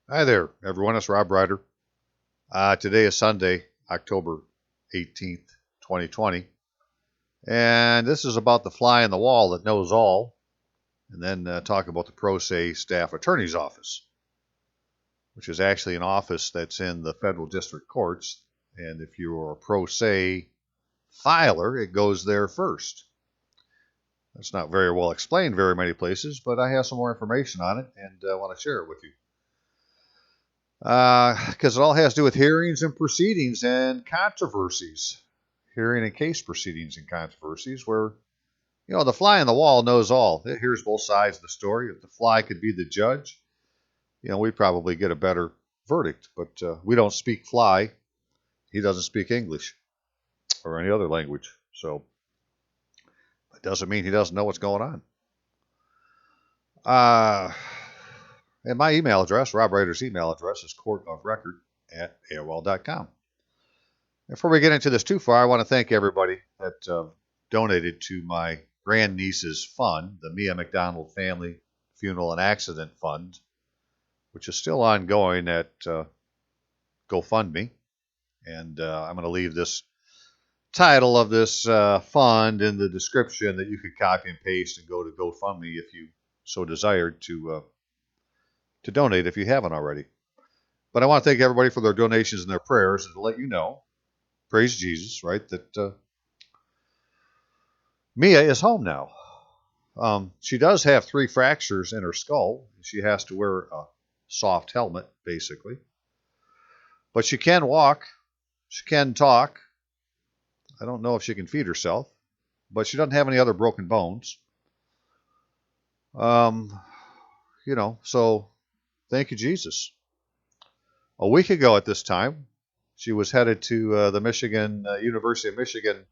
Hi there, everyone. It's Rob Ryder. Today is Sunday, October 18th, 2020. And this is about the fly in the wall that knows all. And then talk about the pro se staff attorney's office, which is actually an office that's in the federal district courts. And if you're a pro se filer, it goes there first. That's not very well explained very many places, but I have some more information on it and I want to share it with you. Because it all has to do with hearings and proceedings and controversies, hearing and case proceedings and controversies, where the fly on the wall knows all. It hears both sides of the story. If the fly could be the judge, we'd probably get a better verdict. But we don't speak fly. He doesn't speak English or any other language, so it doesn't mean he doesn't know what's going on. And my email address, Rob Ryder's email address, is courtofrecord@aol.com. Before we get into this too far, I want to thank everybody that donated to my grandniece's fund, the McDonell Family Funeral and Accident Fund, which is still ongoing at GoFundMe. And I'm going to leave this title of this fund in the description that you could copy and paste and go to GoFundMe if you so desired to donate if you haven't already. But I want to thank everybody for their donations and their prayers, and to let you know, praise Jesus, right, that Mia is home now. She does have 3 fractures in her skull. She has to wear a soft helmet, basically. But she can walk. She can talk. I don't know if she can feed herself, but she doesn't have any other broken bones. So thank you, Jesus. A week ago at this time, she was headed to the University of Michigan,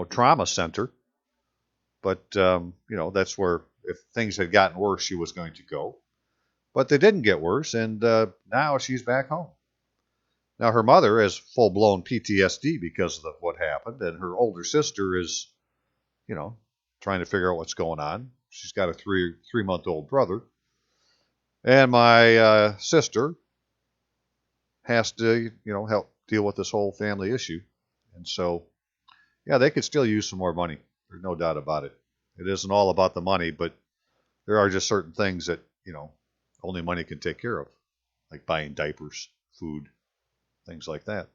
trauma center. But, that's where, if things had gotten worse, she was going to go. But they didn't get worse, and now she's back home. Now, her mother has full-blown PTSD because of what happened, and her older sister is, trying to figure out what's going on. She's got a three-month-old brother. And my sister has to, help deal with this whole family issue. And so, yeah, they could still use some more money. There's no doubt about it. It isn't all about the money, but there are just certain things that, only money can take care of, like buying diapers, food, things like that.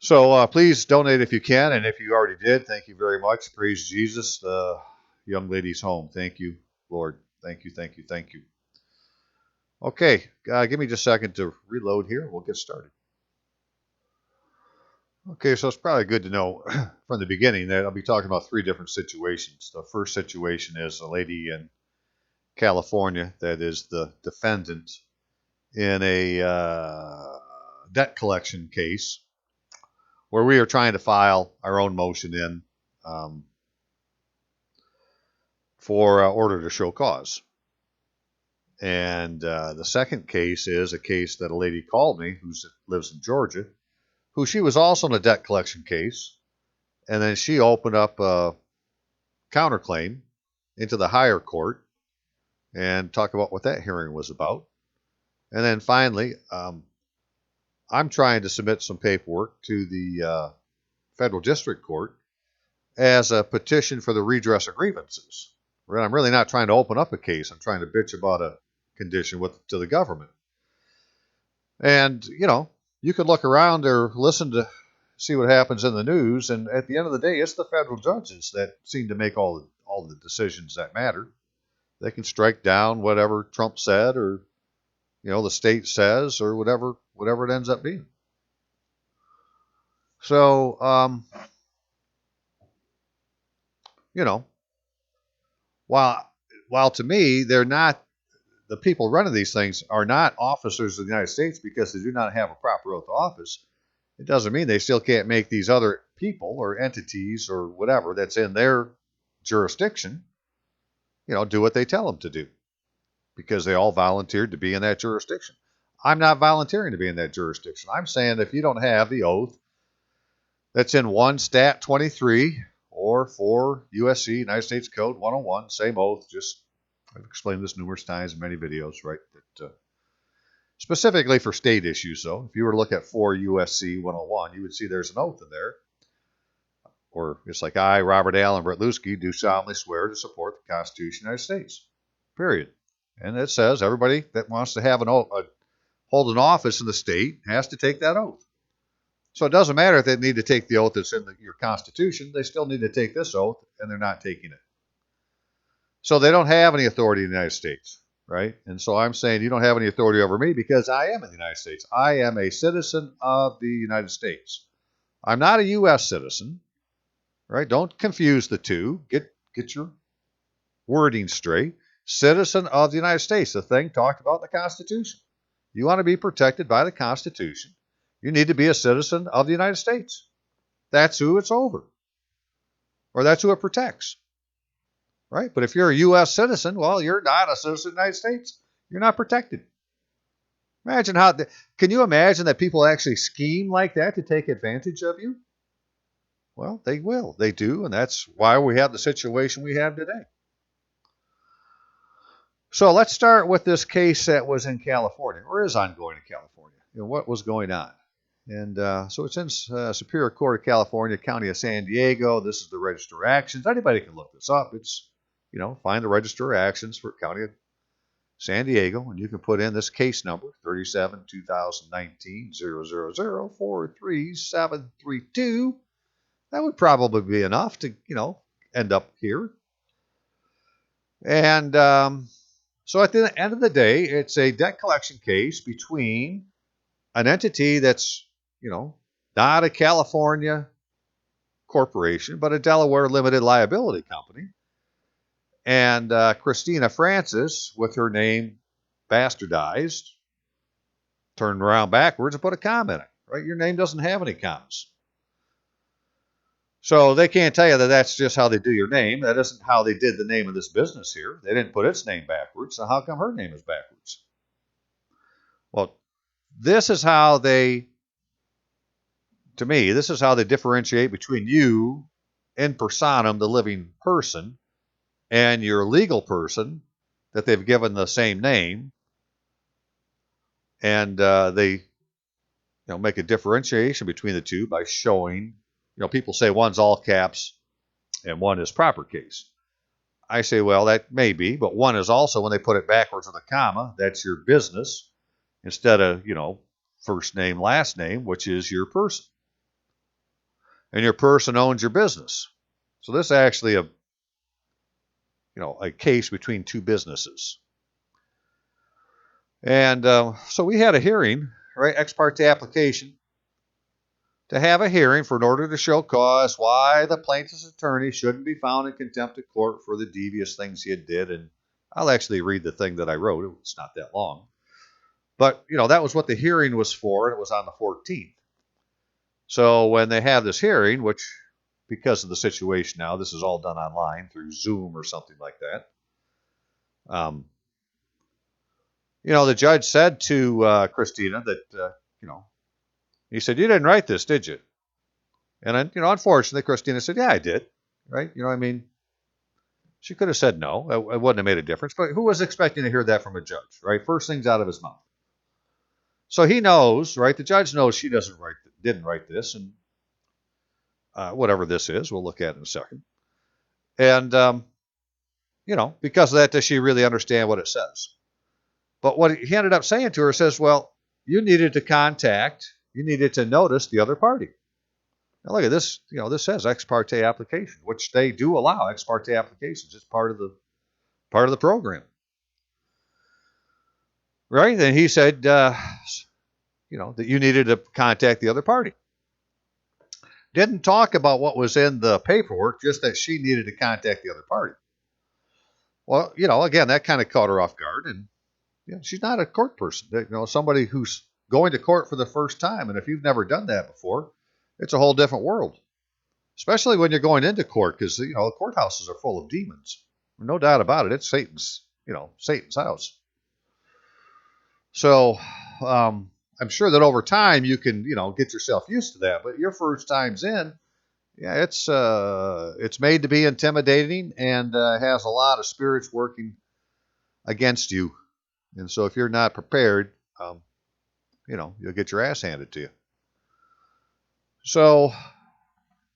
So please donate if you can, and if you already did, thank you very much. Praise Jesus. The young lady's home. Thank you, Lord. Thank you, thank you, thank you. Okay, give me just a second to reload here. We'll get started. Okay, so it's probably good to know from the beginning that I'll be talking about 3 different situations. The first situation is a lady in California that is the defendant in a debt collection case where we are trying to file our own motion in for order to show cause. And the second case is a case that a lady called me who lives in Georgia, who she was also in a debt collection case, and then she opened up a counterclaim into the higher court and talk about what that hearing was about. And then finally, I'm trying to submit some paperwork to the federal district court as a petition for the redress of grievances. I'm really not trying to open up a case. I'm trying to bitch about a condition to the government. And, you could look around or listen to see what happens in the news, and at the end of the day, it's the federal judges that seem to make all the decisions that matter. They can strike down whatever Trump said, or the state says, or whatever it ends up being. So, while to me they're not, the people running these things are not officers of the United States because they do not have a proper oath of office, it doesn't mean they still can't make these other people or entities or whatever that's in their jurisdiction, do what they tell them to do, because they all volunteered to be in that jurisdiction. I'm not volunteering to be in that jurisdiction. I'm saying if you don't have the oath that's in 1 Stat 23 or 4 USC, United States Code 101, same oath. Just I've explained this numerous times in many videos, right? That, specifically for state issues, though, if you were to look at 4 USC 101, you would see there's an oath in there. Or it's like I, Robert Allen Bretluski, do solemnly swear to support the Constitution of the United States. Period. And it says everybody that wants to have hold an office in the state has to take that oath. So it doesn't matter if they need to take the oath that's in your Constitution. They still need to take this oath, and they're not taking it. So they don't have any authority in the United States, right? And so I'm saying you don't have any authority over me because I am in the United States. I am a citizen of the United States. I'm not a U.S. citizen, right? Don't confuse the two. Get your wording straight. Citizen of the United States, the thing talked about in the Constitution. You want to be protected by the Constitution, you need to be a citizen of the United States. That's who it's over. Or that's who it protects. Right? But if you're a U.S. citizen, well, you're not a citizen of the United States. You're not protected. Imagine can you imagine that people actually scheme like that to take advantage of you? Well, they will. They do, and that's why we have the situation we have today. So let's start with this case that was in California, or is ongoing in California. What was going on? And so it's in Superior Court of California, County of San Diego. This is the Register of Actions. Anybody can look this up. It's, find the Register of Actions for County of San Diego, and you can put in this case number, 37-2019-000-43732. That would probably be enough to, end up here. And so at the end of the day, it's a debt collection case between an entity that's, not a California corporation, but a Delaware limited liability company. And Christina Francis, with her name bastardized, turned around backwards and put a comma in it, right? Your name doesn't have any commas. So they can't tell you that that's just how they do your name. That isn't how they did the name of this business here. They didn't put its name backwards. So how come her name is backwards? Well, this is how they differentiate between you in personam, the living person, and your legal person that they've given the same name. And they make a differentiation between the two by showing, people say one's all caps and one is proper case. I say, well, that may be, but one is also, when they put it backwards with a comma, that's your business instead of, first name, last name, which is your person. And your person owns your business. So this is actually a case between two businesses. And so we had a hearing, right, ex parte application, to have a hearing for an order to show cause why the plaintiff's attorney shouldn't be found in contempt of court for the devious things he had did. And I'll actually read the thing that I wrote. It's not that long. But, that was what the hearing was for, and it was on the 14th. So when they have this hearing, which, because of the situation now, this is all done online through Zoom or something like that. The judge said to Christina that, he said, "You didn't write this, did you?" And, unfortunately, Christina said, "Yeah, I did." Right? She could have said no. It wouldn't have made a difference. But who was expecting to hear that from a judge, right? First things out of his mouth. So he knows, right? The judge knows she didn't write this, and whatever this is, we'll look at it in a second. And, because of that, does she really understand what it says? But what he ended up saying to her says, well, you needed to notice the other party. Now look at this, this says ex parte application, which they do allow ex parte applications. It's part of the program. Right? And he said, that you needed to contact the other party. Didn't talk about what was in the paperwork, just that she needed to contact the other party. Well, again, that kind of caught her off guard. And she's not a court person. Somebody who's going to court for the first time. And if you've never done that before, it's a whole different world. Especially when you're going into court, because, the courthouses are full of demons. No doubt about it. It's Satan's house. So I'm sure that over time you can, get yourself used to that. But your first time's in, Yeah, it's made to be intimidating and has a lot of spirits working against you. And so if you're not prepared, you'll get your ass handed to you. So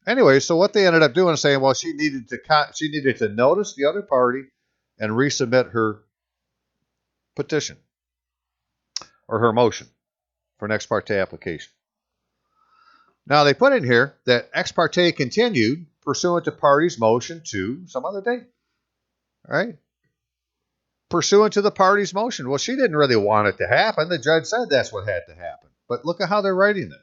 anyway, so what they ended up doing is saying, well, she needed to notice the other party and resubmit her petition or her motion for an ex parte application. Now they put in here that ex parte continued pursuant to party's motion to some other date. All right? Pursuant to the party's motion. Well, she didn't really want it to happen. The judge said that's what had to happen. But look at how they're writing it.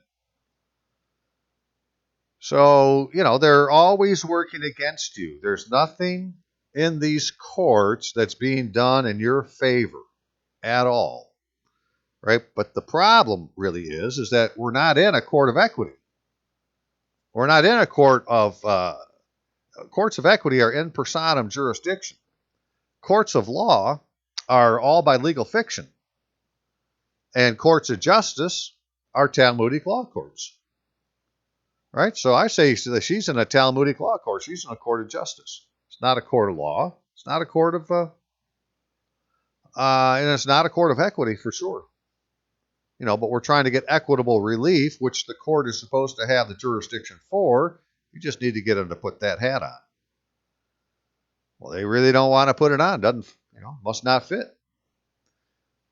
So, they're always working against you. There's nothing in these courts that's being done in your favor at all. Right? But the problem really is that we're not in a court of equity. We're not in a court of courts of equity are in personam jurisdiction. Courts of law are all by legal fiction. And courts of justice are Talmudic law courts. Right? So I say that she's in a Talmudic law court. She's in a court of justice. It's not a court of law. It's not a court of, and it's not a court of equity for sure. But we're trying to get equitable relief, which the court is supposed to have the jurisdiction for. You just need to get them to put that hat on. Well, they really don't want to put it on. Doesn't, must not fit.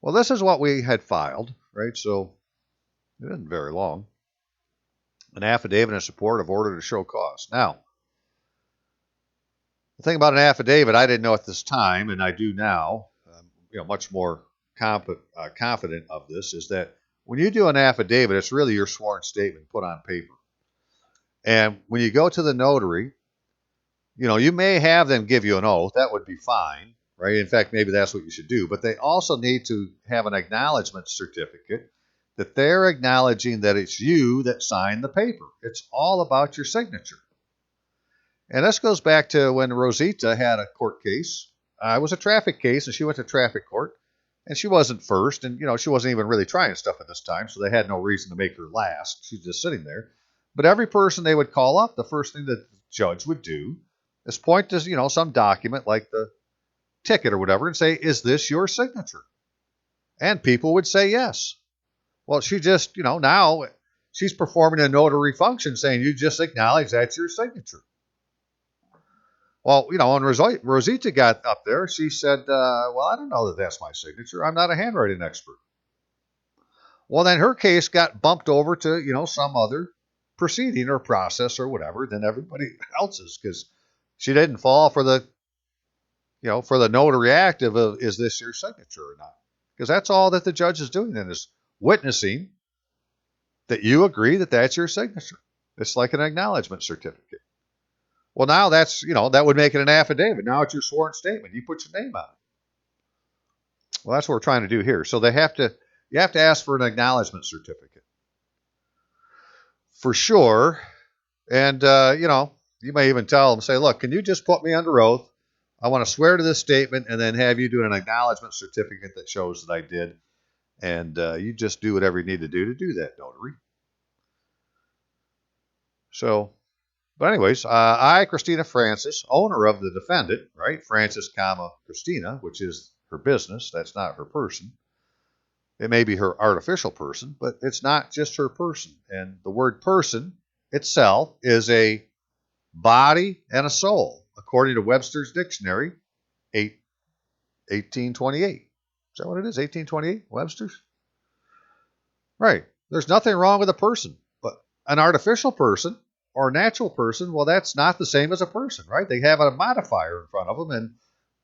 Well, this is what we had filed, right? So it isn't very long. An affidavit in support of order to show cause. Now, the thing about an affidavit, I didn't know at this time, and I do now, much more confident of this, is that when you do an affidavit, it's really your sworn statement put on paper. And when you go to the notary, you may have them give you an oath. That would be fine, right? In fact, maybe that's what you should do. But they also need to have an acknowledgement certificate that they're acknowledging that it's you that signed the paper. It's all about your signature. And this goes back to when Rosita had a court case. It was a traffic case, and she went to traffic court. And she wasn't first, and she wasn't even really trying stuff at this time, so they had no reason to make her last. She's just sitting there. But every person they would call up, the first thing that the judge would do is point to some document like the ticket or whatever and say, "Is this your signature?" And people would say yes. Well, she just now she's performing a notary function, saying you just acknowledge that's your signature. Well, when Rosita got up there, she said, well, I don't know that that's my signature. I'm not a handwriting expert. Well, then her case got bumped over to, some other proceeding or process or whatever than everybody else's because she didn't fall for the, for the notary act of, is this your signature or not? Because that's all that the judge is doing then is witnessing that you agree that that's your signature. It's like an acknowledgement certificate. Well, now that's, that would make it an affidavit. Now it's your sworn statement. You put your name on it. Well, that's what we're trying to do here. So you have to ask for an acknowledgement certificate. For sure. And, you may even tell them, say, look, can you just put me under oath? I want to swear to this statement and then have you do an acknowledgement certificate that shows that I did. And you just do whatever you need to do that, notary. So... But anyways, I, Christina Francis, owner of the defendant, right? Francis, Christina, which is her business. That's not her person. It may be her artificial person, but it's not just her person. And the word person itself is a body and a soul, according to Webster's Dictionary, 1828. Is that what it is? 1828? Webster's? Right. There's nothing wrong with a person, but an artificial person or natural person, well, that's not the same as a person, right? They have a modifier in front of them, and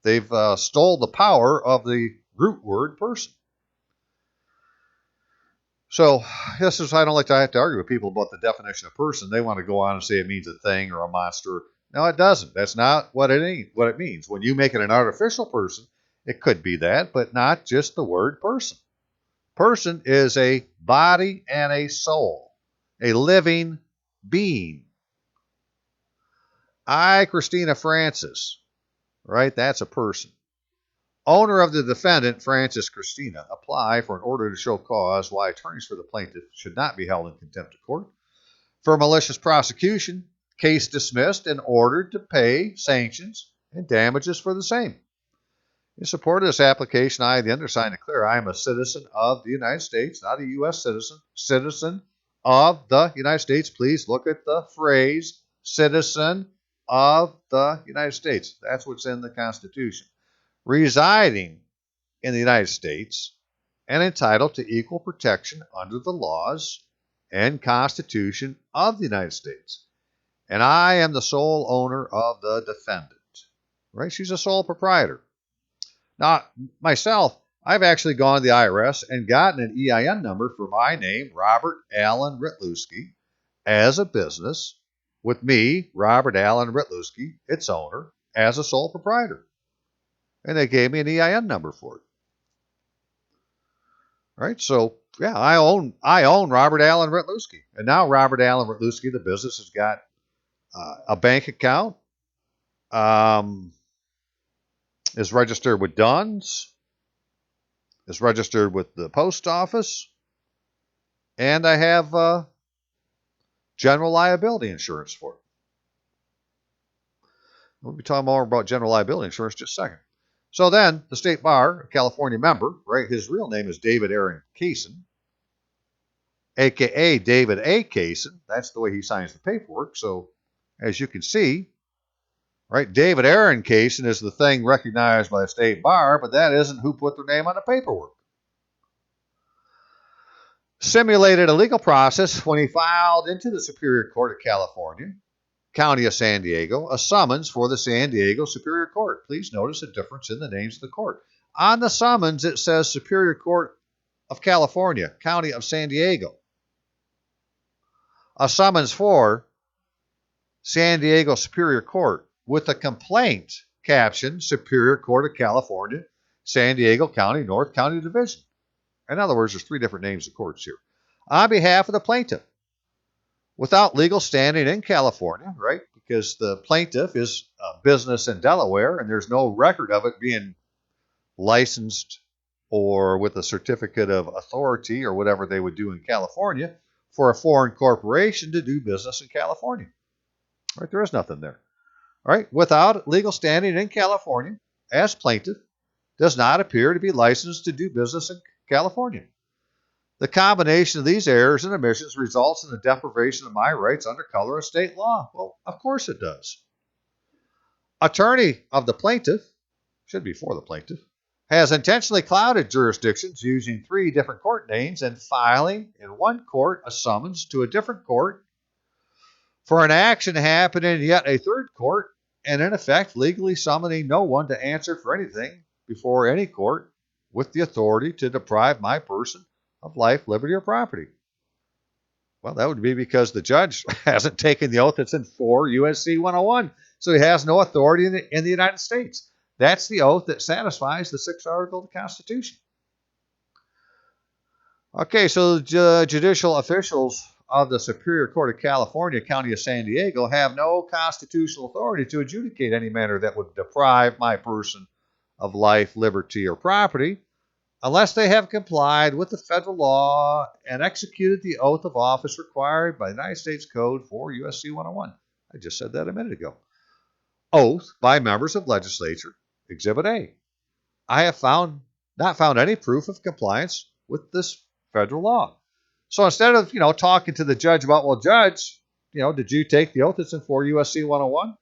they've stole the power of the root word person. So this is, I don't like to have to argue with people about the definition of person. They want to go on and say it means a thing or a monster. No, it doesn't. That's not what it means. When you make it an artificial person, it could be that, but not just the word person. Person is a body and a soul, a living being. I, Christina Francis, right? That's a person. Owner of the defendant, Francis Christina, apply for an order to show cause why attorneys for the plaintiff should not be held in contempt of court for malicious prosecution case dismissed and ordered to pay sanctions and damages for the same. In support of this application, I, the undersigned, declare I am a citizen of the United States, not a U.S. citizen, citizen of the United States. Please look at the phrase citizen of the United States. That's what's in the Constitution. Residing in the United States and entitled to equal protection under the laws and Constitution of the United States. And I am the sole owner of the defendant. Right? She's a sole proprietor. Now, myself, I've actually gone to the IRS and gotten an EIN number for my name, Robert Allen Ritlewski, as a business, with me, Robert Allen Ritlewski, its owner, as a sole proprietor. And they gave me an EIN number for it. Right? So, yeah, I own Robert Allen Ritlewski. And now Robert Allen Ritlewski, the business, has got a bank account, is registered with Dunn's, is registered with the post office, and I have general liability insurance for it. We'll be talking more about general liability insurance in just a second. So then, the State Bar, a California member, right, his real name is David Aaron Kaysen, a.k.a. David A. Kaysen. That's the way he signs the paperwork. So, as you can see, right, David Aaron Kaysen is the thing recognized by the State Bar, but that isn't who put their name on the paperwork. Simulated a legal process when he filed into the Superior Court of California, County of San Diego, a summons for the San Diego Superior Court. Please notice the difference in the names of the court. On the summons, it says Superior Court of California, County of San Diego. A summons for San Diego Superior Court with a complaint captioned Superior Court of California, San Diego County, North County Division. In other words, there's three different names of courts here. On behalf of the plaintiff, without legal standing in California, right? Because the plaintiff is a business in Delaware and there's no record of it being licensed or with a certificate of authority or whatever they would do in California for a foreign corporation to do business in California. Right? There is nothing there. Right? Without legal standing in California, as plaintiff, does not appear to be licensed to do business in California. The combination of these errors and omissions results in the deprivation of my rights under color of state law. Well, of course it does. Attorney of the plaintiff, should be for the plaintiff, has intentionally clouded jurisdictions using three different court names and filing in one court a summons to a different court for an action happening in yet a third court, and in effect legally summoning no one to answer for anything before any court with the authority to deprive my person of life, liberty, or property. Well, that would be because the judge hasn't taken the oath that's in 4 U.S.C. 101, so he has no authority in the United States. That's the oath that satisfies the 6th article of the Constitution. Okay, so the judicial officials of the Superior Court of California, County of San Diego, have no constitutional authority to adjudicate any matter that would deprive my person of life, liberty, or property, unless they have complied with the federal law and executed the oath of office required by the United States Code 4 U.S.C. 101. I just said that a minute ago. Oath by members of legislature, Exhibit A. I have not found any proof of compliance with this federal law. So instead of, talking to the judge about, well, judge, did you take the oath that's in 4 U.S.C. 101?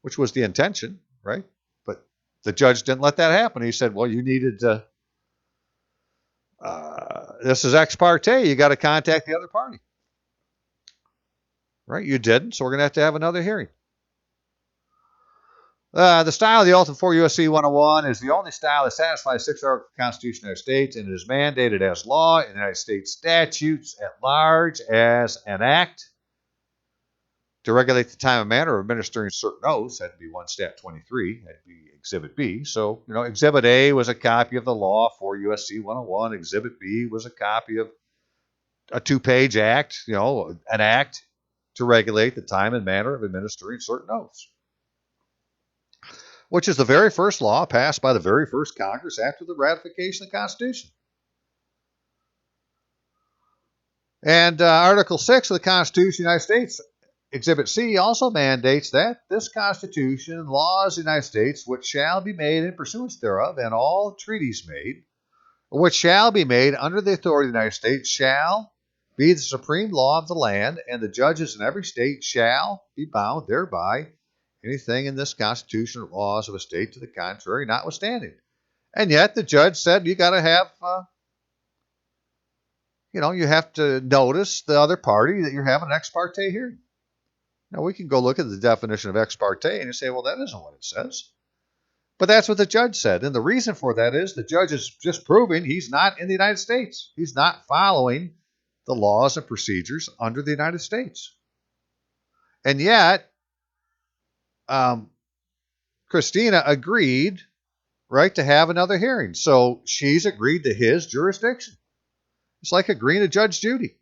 Which was the intention, right? But the judge didn't let that happen. He said, well, you needed to, this is ex parte. You got to contact the other party. Right? You didn't, so we're going to have another hearing. The style of the oath in 4 U.S.C. 101 is the only style that satisfies 6th article of the Constitution of the United States and is mandated as law in the United States statutes at large as an act to regulate the time and manner of administering certain oaths. That'd be 1 Stat 23. That'd be Exhibit B. So, Exhibit A was a copy of the law, 4 U.S.C. 101. Exhibit B was a copy of a 2-page act, an act to regulate the time and manner of administering certain oaths, which is the very first law passed by the very first Congress after the ratification of the Constitution. And Article 6 of the Constitution of the United States Exhibit C also mandates that this Constitution and laws of the United States, which shall be made in pursuance thereof, and all treaties made, which shall be made under the authority of the United States, shall be the supreme law of the land, and the judges in every state shall be bound thereby, anything in this Constitution or laws of a state to the contrary notwithstanding. And yet the judge said you got to have, you have to notice the other party that you're having an ex parte hearing. Now, we can go look at the definition of ex parte and you say, well, that isn't what it says. But that's what the judge said. And the reason for that is the judge is just proving he's not in the United States. He's not following the laws and procedures under the United States. And yet, Christina agreed, right, to have another hearing. So she's agreed to his jurisdiction. It's like agreeing to Judge Judy.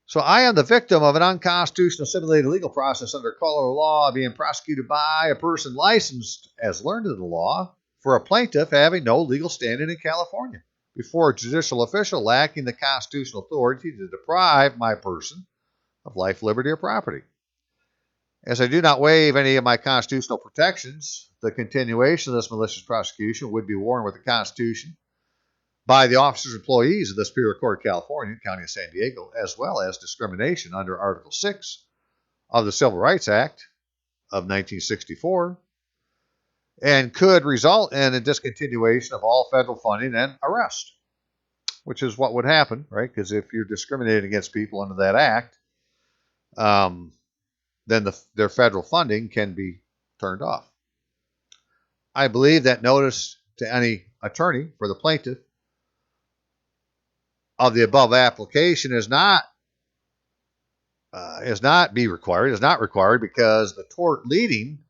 So I am the victim of an unconstitutional simulated legal process under color of law being prosecuted by a person licensed as learned in the law for a plaintiff having no legal standing in California before a judicial official lacking the constitutional authority to deprive my person of life, liberty, or property. As I do not waive any of my constitutional protections, the continuation of this malicious prosecution would be warranted with the Constitution by the officers and employees of the Superior Court of California, County of San Diego, as well as discrimination under Article 6 of the Civil Rights Act of 1964, and could result in a discontinuation of all federal funding and arrest, which is what would happen, right? Because if you're discriminating against people under that act, then their federal funding can be turned off. I believe that notice to any attorney for the plaintiff of the above application is not required because the tort leading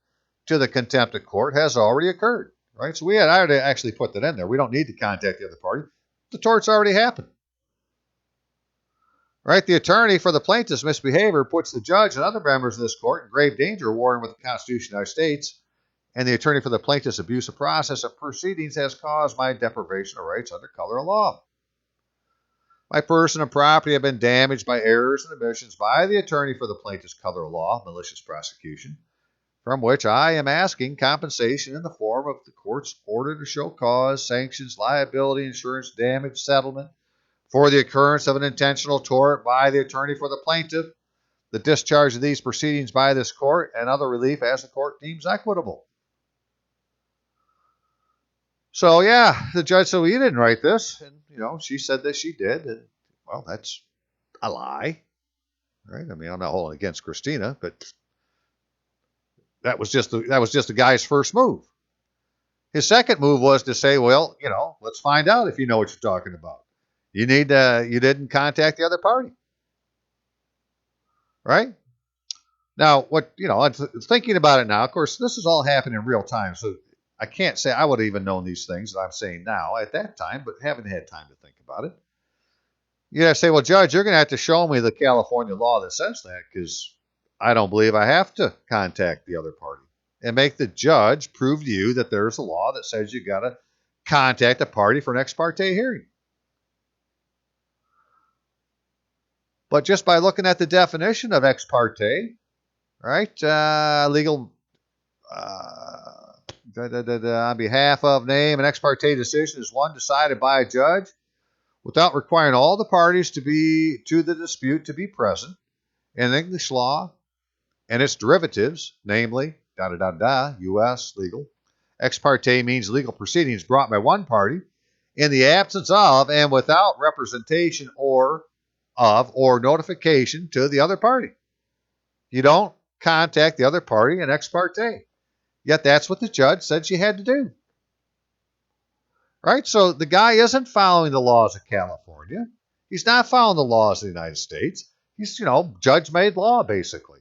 to the contempt of court has already occurred, right? So I already actually put that in there. We don't need to contact the other party. The tort's already happened, right? The attorney for the plaintiff's misbehavior puts the judge and other members of this court in grave danger, warring with the Constitution of the United States, and the attorney for the plaintiff's abusive process of proceedings has caused my deprivation of rights under color of law. My person and property have been damaged by errors and omissions by the attorney for the plaintiff's color of law, malicious prosecution, from which I am asking compensation in the form of the court's order to show cause, sanctions, liability, insurance, damage, settlement for the occurrence of an intentional tort by the attorney for the plaintiff, the discharge of these proceedings by this court, and other relief as the court deems equitable. So, yeah, the judge said, well, you didn't write this. And, she said that she did. And, well, that's a lie, right? I mean, I'm not holding against Christina, but that was just the guy's first move. His second move was to say, well, let's find out if you know what you're talking about. You didn't contact the other party, right? Now, I'm thinking about it now. Of course, this is all happening in real time, so I can't say I would have even known these things that I'm saying now at that time, but haven't had time to think about it. You have to say, well, Judge, you're going to have to show me the California law that says that because I don't believe I have to contact the other party, and make the judge prove to you that there's a law that says you got to contact a party for an ex parte hearing. But just by looking at the definition of ex parte, right, legal on behalf of name, an ex parte decision is one decided by a judge without requiring all the parties to the dispute to be present in English law and its derivatives, namely, U.S. legal. Ex parte means legal proceedings brought by one party in the absence of and without representation or notification to the other party. You don't contact the other party in ex parte. Yet that's what the judge said she had to do. Right? So the guy isn't following the laws of California. He's not following the laws of the United States. He's, judge-made law, basically.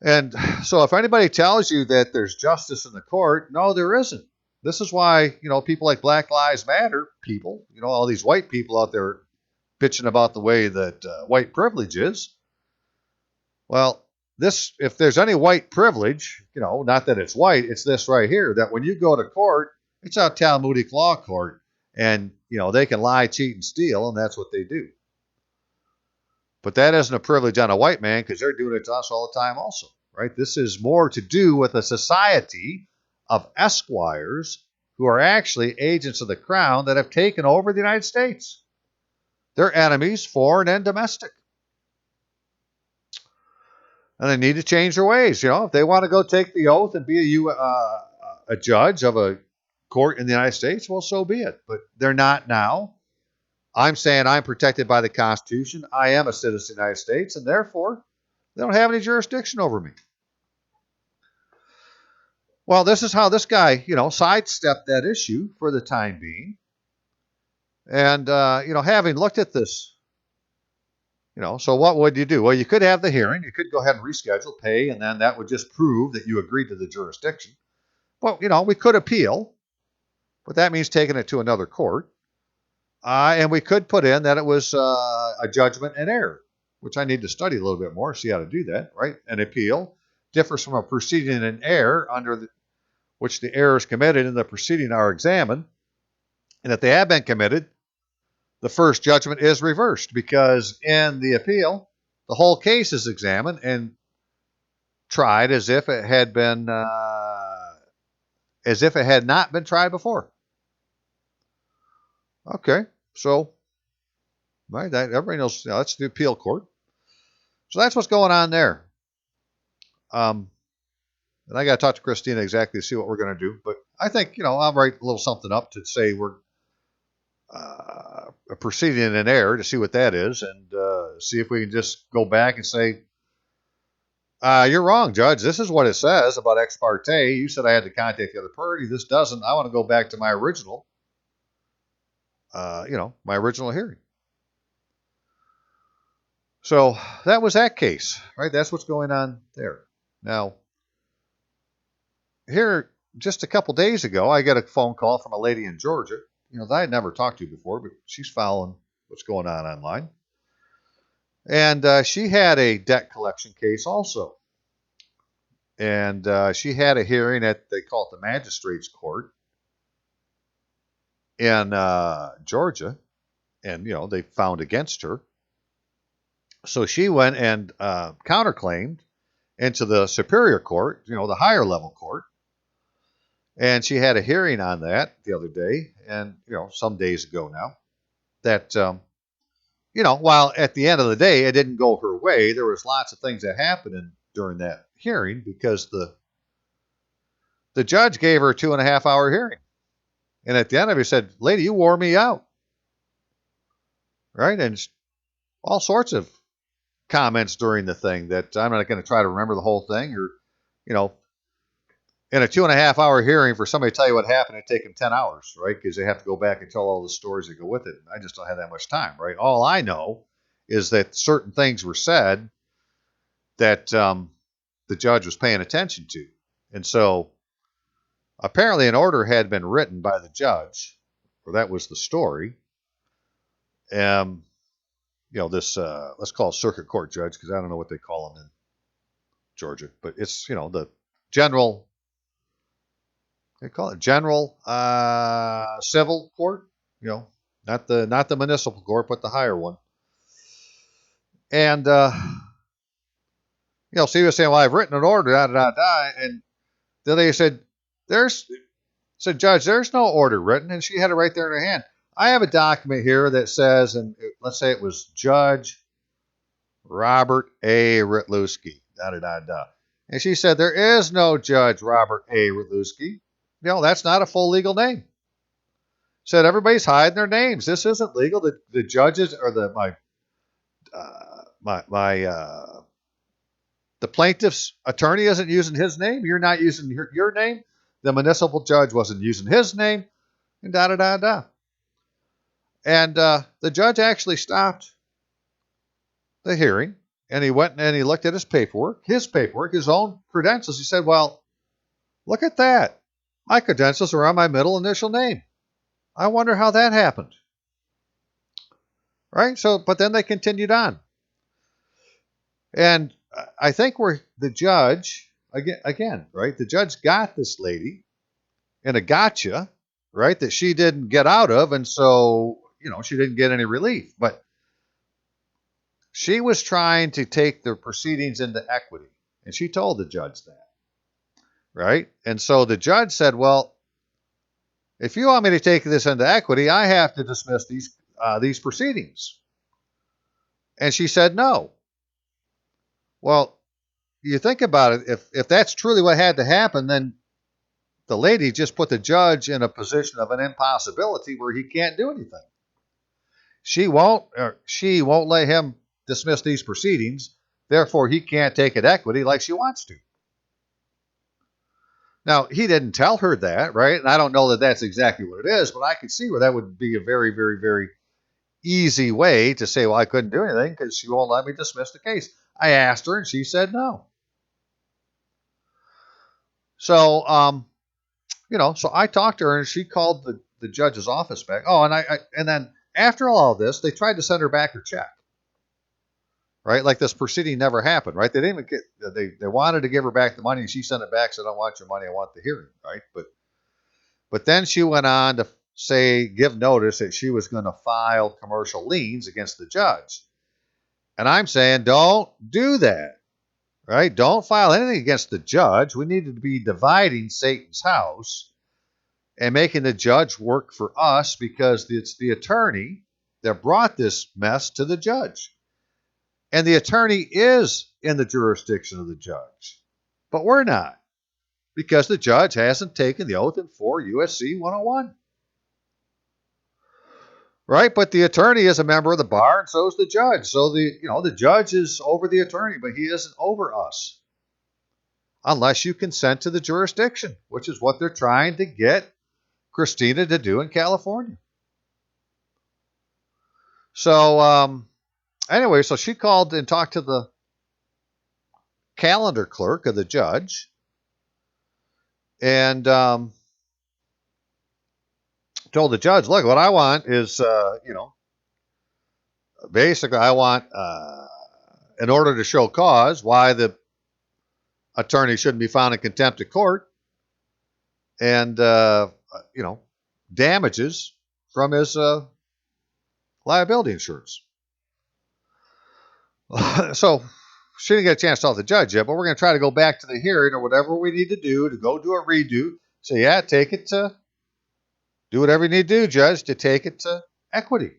And so if anybody tells you that there's justice in the court, no, there isn't. This is why, people like Black Lives Matter people, all these white people out there bitching about the way that white privilege is. Well, if there's any white privilege, not that it's white, it's this right here, that when you go to court, it's a Talmudic law court, and, they can lie, cheat, and steal, and that's what they do. But that isn't a privilege on a white man because they're doing it to us all the time also, right? This is more to do with a society of esquires who are actually agents of the crown that have taken over the United States. They're enemies, foreign and domestic. And they need to change their ways. If they want to go take the oath and be a judge of a court in the United States, well, so be it. But they're not now. I'm saying I'm protected by the Constitution. I am a citizen of the United States, and therefore, they don't have any jurisdiction over me. Well, this is how this guy, sidestepped that issue for the time being. And, having looked at this, so what would you do? Well, you could have the hearing. You could go ahead and reschedule, pay, and then that would just prove that you agreed to the jurisdiction. Well, we could appeal, but that means taking it to another court. And we could put in that it was a judgment in error, which I need to study a little bit more, see how to do that, right? An appeal differs from a proceeding in error under which the errors committed in the proceeding are examined. And if they have been committed, the first judgment is reversed because in the appeal, the whole case is examined and tried as if it had been, as if it had not been tried before. Okay, so right, everybody knows that's the appeal court. So that's what's going on there. And I got to talk to Christina exactly to see what we're going to do. But I think I'll write a little something up to say we're proceeding in error to see what that is, and see if we can just go back and say, you're wrong, Judge. This is what it says about ex parte. You said I had to contact the other party. This doesn't. I want to go back to my original, my original hearing. So that was that case, right? That's what's going on there. Now, here, just a couple days ago, I got a phone call from a lady in Georgia, that I had never talked to before, but she's following what's going on online. And she had a debt collection case also. And she had a hearing at, they call it the magistrate's court in Georgia. And, they found against her. So she went and counterclaimed into the superior court, the higher level court. And she had a hearing on that the other day, and, some days ago now, that, while at the end of the day, it didn't go her way, there was lots of things that happened during that hearing because the judge gave her a 2.5-hour hearing. And at the end of it, he said, lady, you wore me out. Right? And all sorts of comments during the thing that I'm not going to try to remember the whole thing, or, in a 2.5-hour hearing for somebody to tell you what happened, it'd take them 10 hours, right? Because they have to go back and tell all the stories that go with it. I just don't have that much time, right? All I know is that certain things were said that the judge was paying attention to. And so apparently an order had been written by the judge, or that was the story. This, let's call it circuit court judge, because I don't know what they call them in Georgia, but it's, the general, they call it general civil court, not the municipal court, but the higher one. And, so he was saying, well, I've written an order, and then they said, Judge, there's no order written, and she had it right there in her hand. I have a document here that says, and let's say it was Judge Robert A. Rytlewski, And she said, there is no Judge Robert A. Rytlewski. That's not a full legal name. Said everybody's hiding their names. This isn't legal. The judges or the plaintiff's attorney isn't using his name. You're not using your name. The municipal judge wasn't using his name. And And the judge actually stopped the hearing, and he went and he looked at his paperwork, his own credentials. He said, well, look at that. My credentials are on my middle initial name. I wonder how that happened. Right? So, but then they continued on. And I think where the judge, again, right, the judge got this lady in a gotcha, right, that she didn't get out of, and so, she didn't get any relief. But She was trying to take the proceedings into equity, and she told the judge that, right? And so the judge said, well, if you want me to take this into equity, I have to dismiss these proceedings. And she said no. Well, you think about it, if that's truly what had to happen, then the lady just put the judge in a position of an impossibility where he can't do anything. She won't let him dismiss these proceedings, therefore he can't take it equity like she wants to. Now, he didn't tell her that, right? And I don't know that that's exactly what it is, but I could see where that would be a very, very, very easy way to say, well, I couldn't do anything because she won't let me dismiss the case. I asked her and she said no. So, so I talked to her and she called the judge's office back. Oh, and then after all of this, they tried to send her back her check. Right? Like this proceeding never happened, right? They didn't even get, they wanted to give her back the money and she sent it back. So I don't want your money. I want the hearing, right? But then she went on to give notice that she was going to file commercial liens against the judge. And I'm saying, don't do that, right? Don't file anything against the judge. We need to be dividing Satan's house and making the judge work for us because it's the attorney that brought this mess to the judge. And the attorney is in the jurisdiction of the judge. But we're not, because the judge hasn't taken the oath in 4 U.S.C. 101. Right? But the attorney is a member of the bar, and so is the judge. So the judge is over the attorney, but he isn't over us. Unless you consent to the jurisdiction, which is what they're trying to get Christina to do in California. So, anyway, so she called and talked to the calendar clerk of the judge and told the judge, look, what I want is, basically I want an order to show cause why the attorney shouldn't be found in contempt of court and, damages from his liability insurance. So she didn't get a chance to talk to the judge yet, but we're going to try to go back to the hearing or whatever we need to do to go do a redo. So yeah, do whatever you need to do, judge, to take it to equity.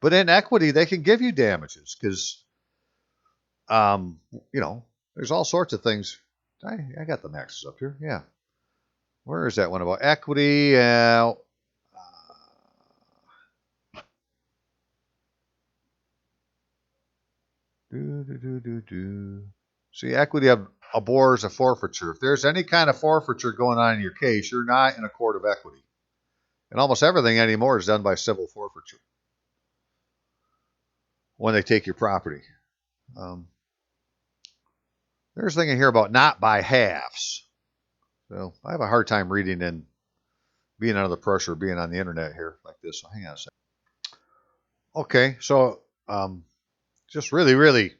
But in equity, they can give you damages because, there's all sorts of things. I got the maxes up here. Yeah. Where is that one about equity? See, equity abhors a forfeiture. If there's any kind of forfeiture going on in your case, you're not in a court of equity. And almost everything anymore is done by civil forfeiture when they take your property. There's a thing in here about not by halves. So I have a hard time reading and being under the pressure of being on the internet here like this. So hang on a second. Okay, so just really, really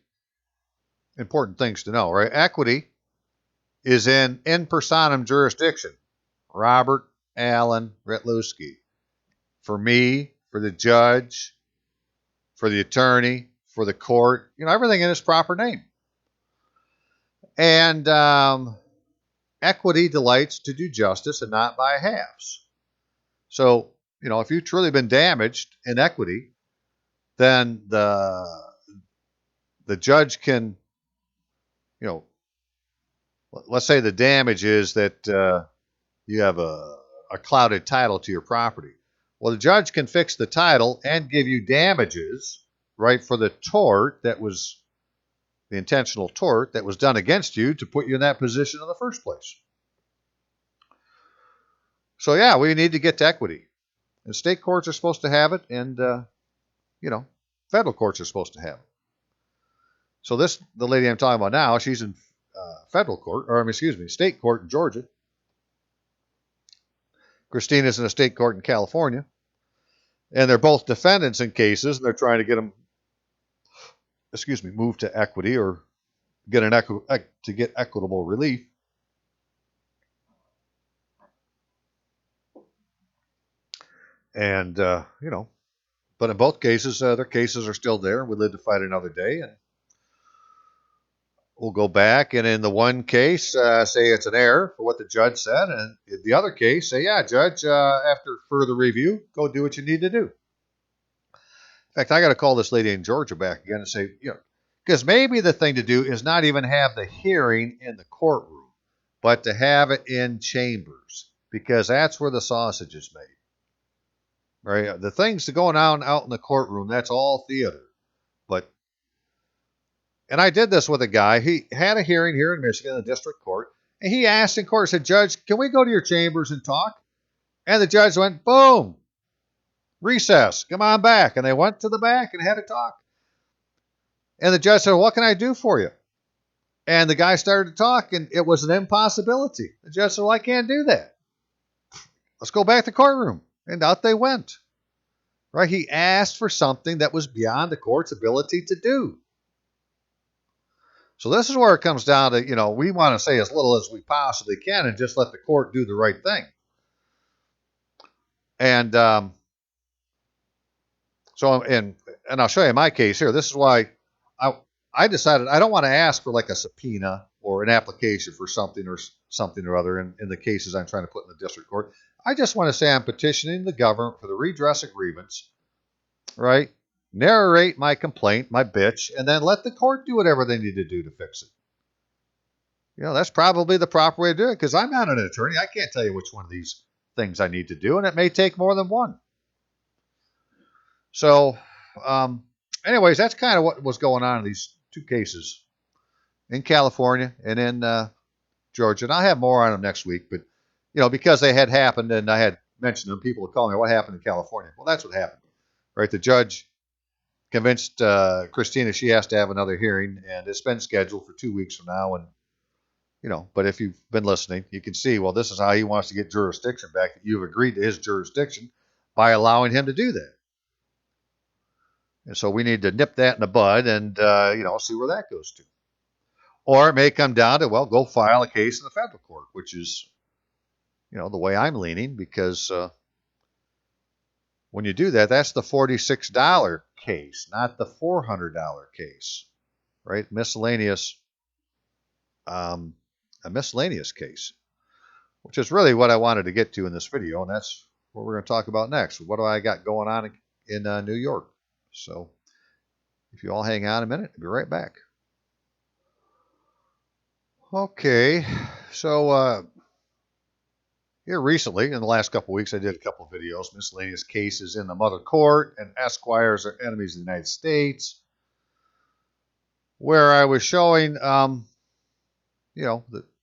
important things to know, right? Equity is in personam jurisdiction. Robert Allen Retluski. For me, for the judge, for the attorney, for the court, everything in its proper name. And equity delights to do justice and not by halves. So, if you've truly been damaged in equity, then the judge can, let's say the damage is that you have a clouded title to your property. Well, the judge can fix the title and give you damages, right, for the tort that was the intentional tort that was done against you to put you in that position in the first place. So, yeah, we need to get to equity. And state courts are supposed to have it, and, federal courts are supposed to have it. So the lady I'm talking about now, she's in state court in Georgia. Christina's in a state court in California. And they're both defendants in cases, and they're trying to get them, moved to equity or get to get equitable relief. And, But in both cases, their cases are still there. We live to fight another day, and we'll go back. And in the one case, say it's an error for what the judge said, and in the other case, say, yeah, judge, after further review, go do what you need to do. In fact, I got to call this lady in Georgia back again and say, because maybe the thing to do is not even have the hearing in the courtroom, but to have it in chambers, because that's where the sausage is made. Right? The things going on out in the courtroom, that's all theater. And I did this with a guy. He had a hearing here in Michigan, in the district court, and he asked in court, said, Judge, can we go to your chambers and talk? And the judge went, boom, recess, come on back. And they went to the back and had a talk. And the judge said, what can I do for you? And the guy started to talk, and it was an impossibility. The judge said, well, I can't do that. Let's go back to the courtroom. And out they went. Right? He asked for something that was beyond the court's ability to do. So this is where it comes down to, we want to say as little as we possibly can and just let the court do the right thing. And and I'll show you my case here. This is why I decided I don't want to ask for like a subpoena or an application for something or other in the cases I'm trying to put in the district court. I just want to say I'm petitioning the government for the redress of grievance, right? Narrate my complaint, my bitch, and then let the court do whatever they need to do to fix it. That's probably the proper way to do it, because I'm not an attorney. I can't tell you which one of these things I need to do, and it may take more than one. So, anyways, that's kind of what was going on in these two cases in California and in Georgia. And I'll have more on them next week, but, because they had happened and I had mentioned them, people would call me, what happened in California? Well, that's what happened, right? The judge convinced Christina she has to have another hearing, and it's been scheduled for 2 weeks from now. And, but if you've been listening, you can see, well, this is how he wants to get jurisdiction back. You've agreed to his jurisdiction by allowing him to do that. And so we need to nip that in the bud and, see where that goes to. Or it may come down to, well, go file a case in the federal court, which is, the way I'm leaning, because when you do that, that's the $46 case, not the $400 case, right? Miscellaneous, a miscellaneous case, which is really what I wanted to get to in this video, and that's what we're going to talk about next. What do I got going on in New York? So if you all hang on a minute, I'll be right back. Okay, so here recently, in the last couple of weeks, I did a couple of videos, miscellaneous cases in the mother court and esquires are enemies of the United States, where I was showing,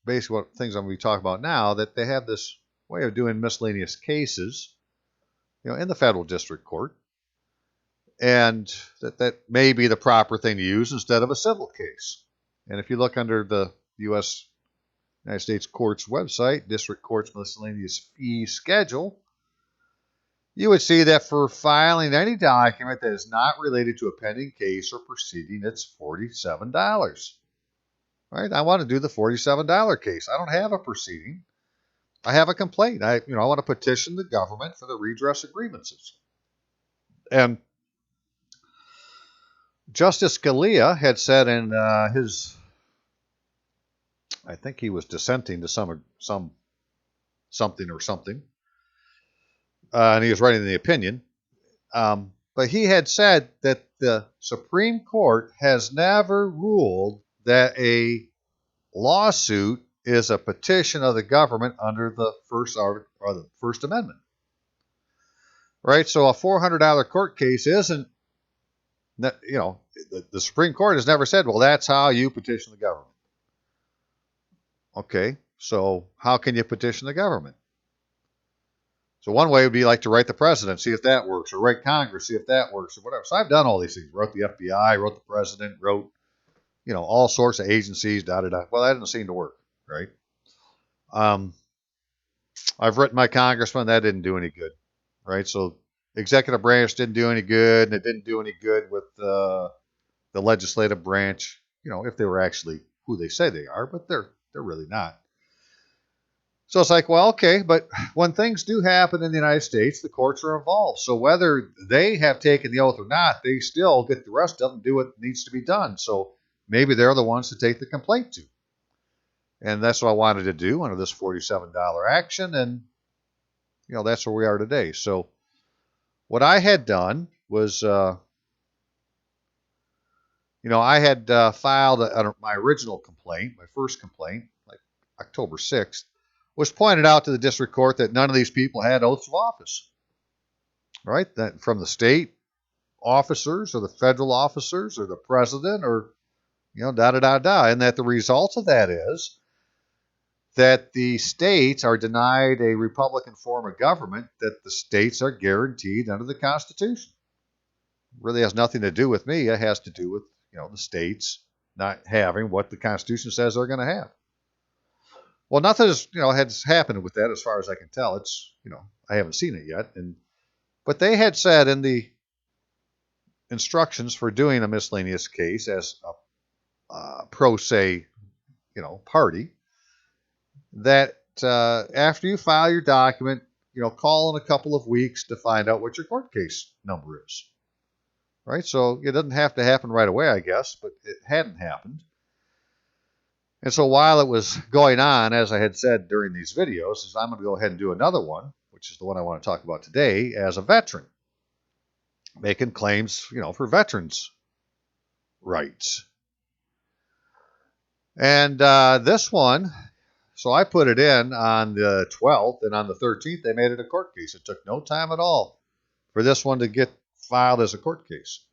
basically what things I'm going to be talking about now, that they have this way of doing miscellaneous cases, in the federal district court, and that may be the proper thing to use instead of a civil case. And if you look under the United States Courts website, District Courts Miscellaneous Fee Schedule, you would see that for filing any document that is not related to a pending case or proceeding, it's $47. Right? I want to do the $47 case. I don't have a proceeding. I have a complaint. I want to petition the government for the redress of grievances. And Justice Scalia had said in his, I think he was dissenting to something, and he was writing the opinion. But he had said that the Supreme Court has never ruled that a lawsuit is a petition of the government under the First Amendment. Right? So a $400 court case isn't, the Supreme Court has never said, well, that's how you petition the government. Okay, so how can you petition the government? So one way would be like to write the president, see if that works, or write Congress, see if that works, or whatever. So I've done all these things. Wrote the FBI, wrote the president, wrote, all sorts of agencies, da-da-da. Well, that didn't seem to work, right? I've written my congressman. That didn't do any good, right? So executive branch didn't do any good, and it didn't do any good with the legislative branch, if they were actually who they say they are, but they're really not. So it's like, well, okay, but when things do happen in the United States, the courts are involved. So whether they have taken the oath or not, they still get the rest of them do what needs to be done. So maybe they're the ones to take the complaint to. And that's what I wanted to do under this $47 action. And, that's where we are today. So what I had done was, I had filed my original complaint, my first complaint, like October 6th, was pointed out to the district court that none of these people had oaths of office, right? That from the state officers or the federal officers or the president or, da da da da. And that the result of that is that the states are denied a Republican form of government that the states are guaranteed under the Constitution. It really has nothing to do with me. It has to do with, the states not having what the Constitution says they're going to have. Well, nothing has happened with that as far as I can tell. It's, I haven't seen it yet. But they had said in the instructions for doing a miscellaneous case as a pro se, party, that after you file your document, call in a couple of weeks to find out what your court case number is. Right? So it doesn't have to happen right away, I guess, but it hadn't happened. And so while it was going on, as I had said during these videos, is I'm going to go ahead and do another one, which is the one I want to talk about today, as a veteran, making claims, for veterans' rights. And this one, so I put it in on the 12th, and on the 13th, they made it a court case. It took no time at all for this one to get filed as a court case.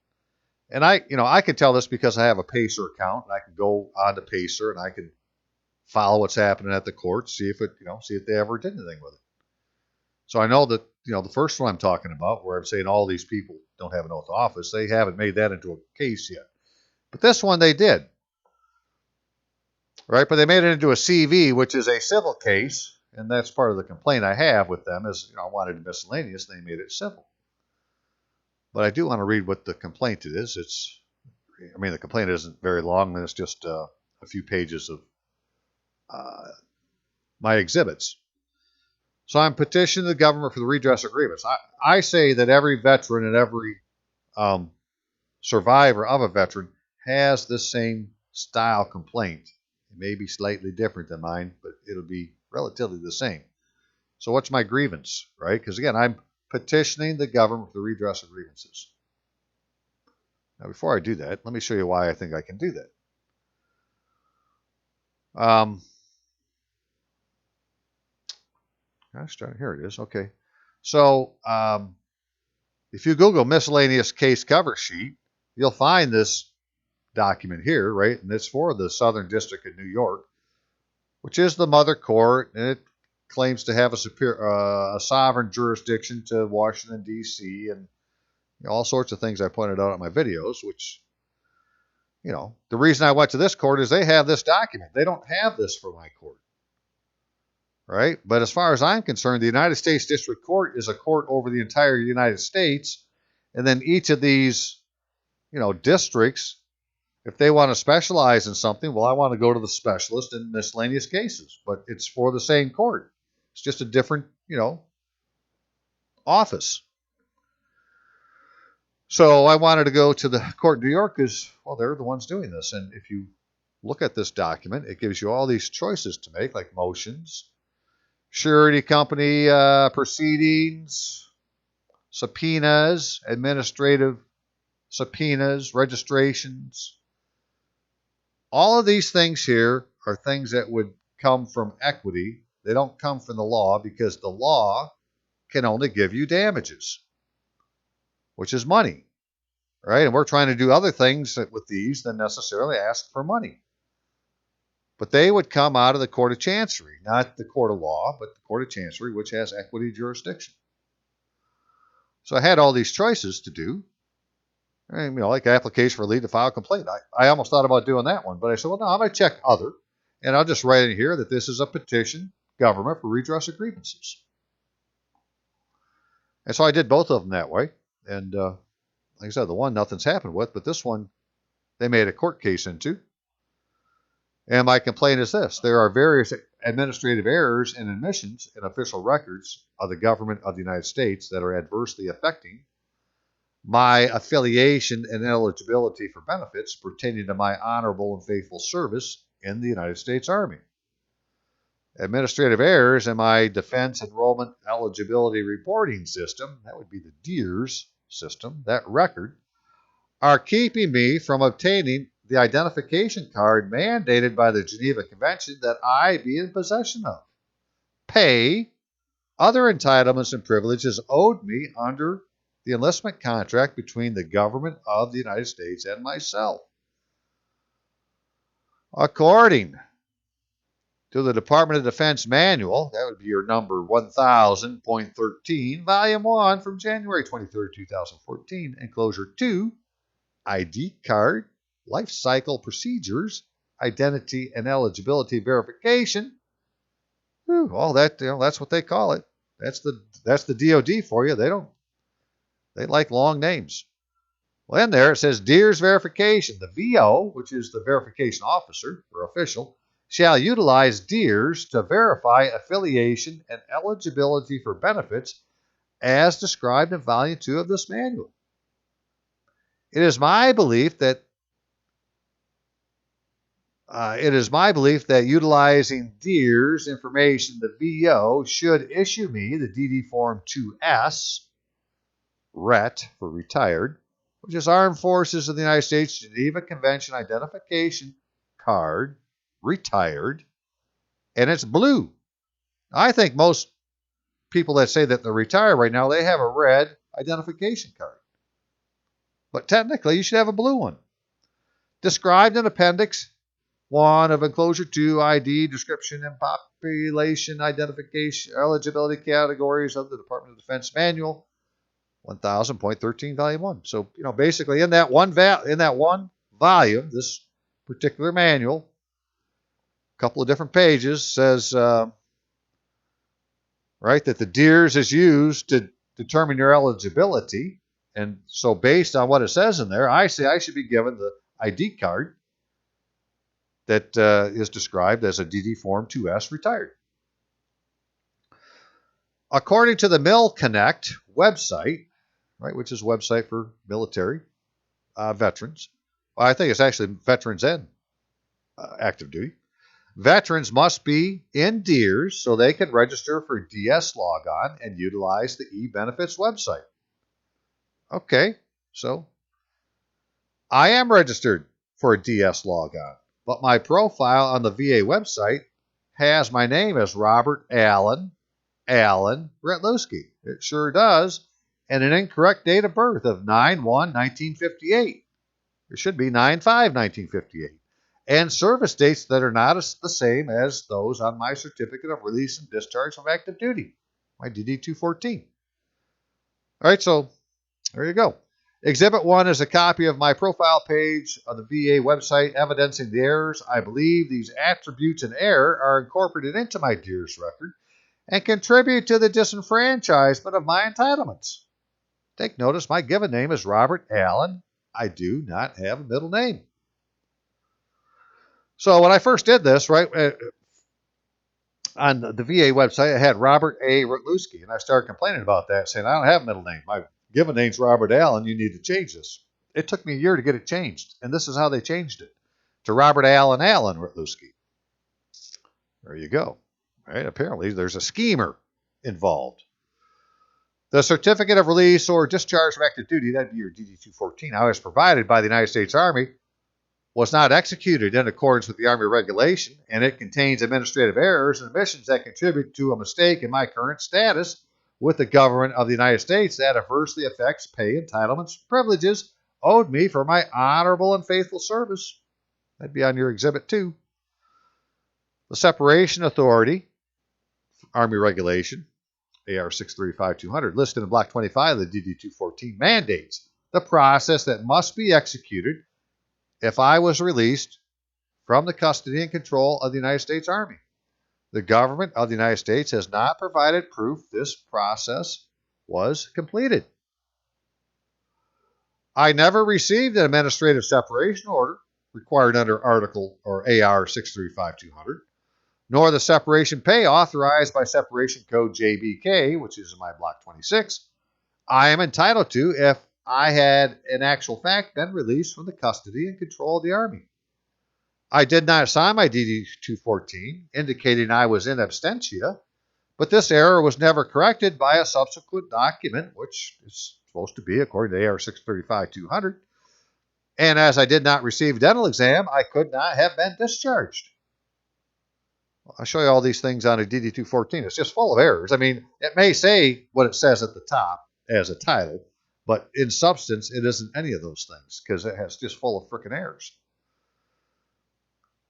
And I can tell this because I have a Pacer account, and I can go on to Pacer, and I can follow what's happening at the court, see if they ever did anything with it. So I know that, the first one I'm talking about, where I'm saying all these people don't have an oath of office, they haven't made that into a case yet. But this one they did. Right? But they made it into a CV, which is a civil case, and that's part of the complaint I have with them is, I wanted a miscellaneous, and they made it civil. But I do want to read what the complaint is. The complaint isn't very long, and it's just a few pages of my exhibits. So I'm petitioning the government for the redress of grievance. I say that every veteran and every survivor of a veteran has the same style complaint. It may be slightly different than mine, but it'll be relatively the same. So what's my grievance, right? Because again, I'm petitioning the government for the redress of grievances. Now, before I do that, let me show you why I think I can do that. Here it is. Okay. So if you Google miscellaneous case cover sheet, you'll find this document here, right? And it's for the Southern District of New York, which is the mother court, and it claims to have a sovereign jurisdiction to Washington, D.C., and all sorts of things I pointed out in my videos, which, the reason I went to this court is they have this document. They don't have this for my court, right? But as far as I'm concerned, the United States District Court is a court over the entire United States, and then each of these, districts, if they want to specialize in something, well, I want to go to the specialist in miscellaneous cases, but it's for the same court. It's just a different, office. So I wanted to go to the court in New York because, well, they're the ones doing this. And if you look at this document, it gives you all these choices to make, like motions, surety company proceedings, subpoenas, administrative subpoenas, registrations. All of these things here are things that would come from equity. They don't come from the law because the law can only give you damages, which is money, right? And we're trying to do other things with these than necessarily ask for money. But they would come out of the Court of Chancery, not the Court of Law, but the Court of Chancery, which has equity jurisdiction. So I had all these choices to do. And, like application for leave to file a complaint. I almost thought about doing that one, but I said, well, no, I'm going to check other. And I'll just write in here that this is a petition government for redress of grievances. And so I did both of them that way. And like I said, the one nothing's happened with, but this one they made a court case into. And my complaint is this: there are various administrative errors and omissions in official records of the government of the United States that are adversely affecting my affiliation and eligibility for benefits pertaining to my honorable and faithful service in the United States Army. Administrative errors in my Defense Enrollment Eligibility Reporting System, that would be the DEERS system, that record, are keeping me from obtaining the identification card mandated by the Geneva Convention that I be in possession of. Pay other entitlements and privileges owed me under the enlistment contract between the government of the United States and myself. According to the Department of Defense Manual, that would be your number 1000.13, Volume 1 from January 23, 2014, Enclosure 2, ID card, life cycle procedures, identity and eligibility verification. All that, that's what they call it. That's the DOD for you. They like long names. Well, in there it says DEERS verification. The VO, which is the verification officer or official, shall utilize DEERS to verify affiliation and eligibility for benefits as described in Volume 2 of this manual. It is my belief that utilizing DEERS information, the VO should issue me the DD Form 2S, RET for retired, which is Armed Forces of the United States Geneva Convention Identification Card, retired, and it's blue. I think most people that say that they're retired right now, they have a red identification card. But technically, you should have a blue one. Described in Appendix 1 of Enclosure 2, ID, description, and population identification, eligibility categories of the Department of Defense Manual, 1000.13, Volume 1. So, basically in that one volume, this particular manual, a couple of different pages, says, that the DEERS is used to determine your eligibility. And so based on what it says in there, I say I should be given the ID card that is described as a DD Form 2S retired. According to the Mill Connect website, which is a website for military veterans, well, I think it's actually veterans and active duty, veterans must be in DEERS so they can register for DS Logon and utilize the eBenefits website. Okay, so I am registered for a DS Logon, but my profile on the VA website has my name as Robert Allen Retlowski. It sure does, and an incorrect date of birth of 9/1/1958. It should be 9/5/1958. And service dates that are not the same as those on my certificate of release and discharge from active duty, my DD-214. All right, so there you go. Exhibit 1 is a copy of my profile page on the VA website evidencing the errors. I believe these attributes in error are incorporated into my DEERS record and contribute to the disenfranchisement of my entitlements. Take notice, my given name is Robert Allen. I do not have a middle name. So when I first did this, on the VA website, I had Robert A. Retlowski, and I started complaining about that, saying, I don't have a middle name. My given name's Robert Allen. You need to change this. It took me a year to get it changed, and this is how they changed it, to Robert Allen Retlowski. There you go. Apparently, there's a schemer involved. The certificate of release or discharge from active duty, that'd be your DD-214, I was provided by the United States Army, was not executed in accordance with the Army regulation, and it contains administrative errors and omissions that contribute to a mistake in my current status with the government of the United States that adversely affects pay, entitlements, privileges owed me for my honorable and faithful service. That'd be on your Exhibit 2. The Separation Authority, Army Regulation, AR 635200, listed in Block 25 of the DD-214, mandates the process that must be executed if I was released from the custody and control of the United States Army. The government of the United States has not provided proof this process was completed. I never received an administrative separation order required under Article or AR 635200, nor the separation pay authorized by Separation Code JBK, which is in my Block 26, I am entitled to if I had in actual fact been released from the custody and control of the Army. I did not sign my DD 214, indicating I was in absentia, but this error was never corrected by a subsequent document, which is supposed to be, according to AR 635-200. And as I did not receive a dental exam, I could not have been discharged. I'll show you all these things on a DD 214. It's just full of errors. I mean, it may say what it says at the top as a title, but in substance, it isn't any of those things because it's just full of frickin' errors.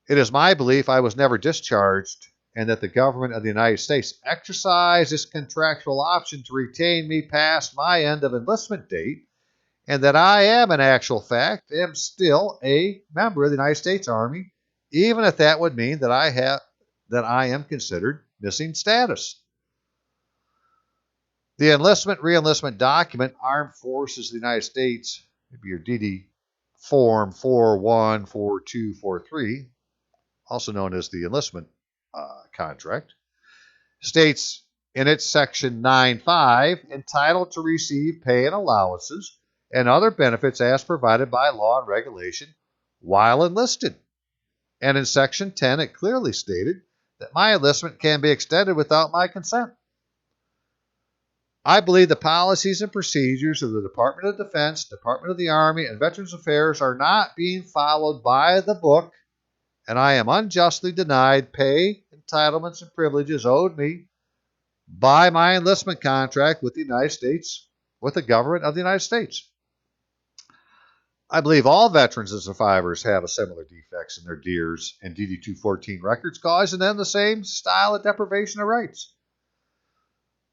It is my belief I was never discharged and that the government of the United States exercised its contractual option to retain me past my end of enlistment date, and that I am, in actual fact, am still a member of the United States Army, even if that would mean that I am considered missing status. The enlistment re-enlistment document, Armed Forces of the United States, maybe your DD Form 414243, also known as the enlistment contract, states in its section 9.5, entitled to receive pay and allowances and other benefits as provided by law and regulation while enlisted. And in section 10, it clearly stated that my enlistment can be extended without my consent. I believe the policies and procedures of the Department of Defense, Department of the Army, and Veterans Affairs are not being followed by the book, and I am unjustly denied pay, entitlements, and privileges owed me by my enlistment contract with the United States, with the government of the United States. I believe all veterans and survivors have a similar defects in their DEERS and DD 214 records, causing them the same style of deprivation of rights.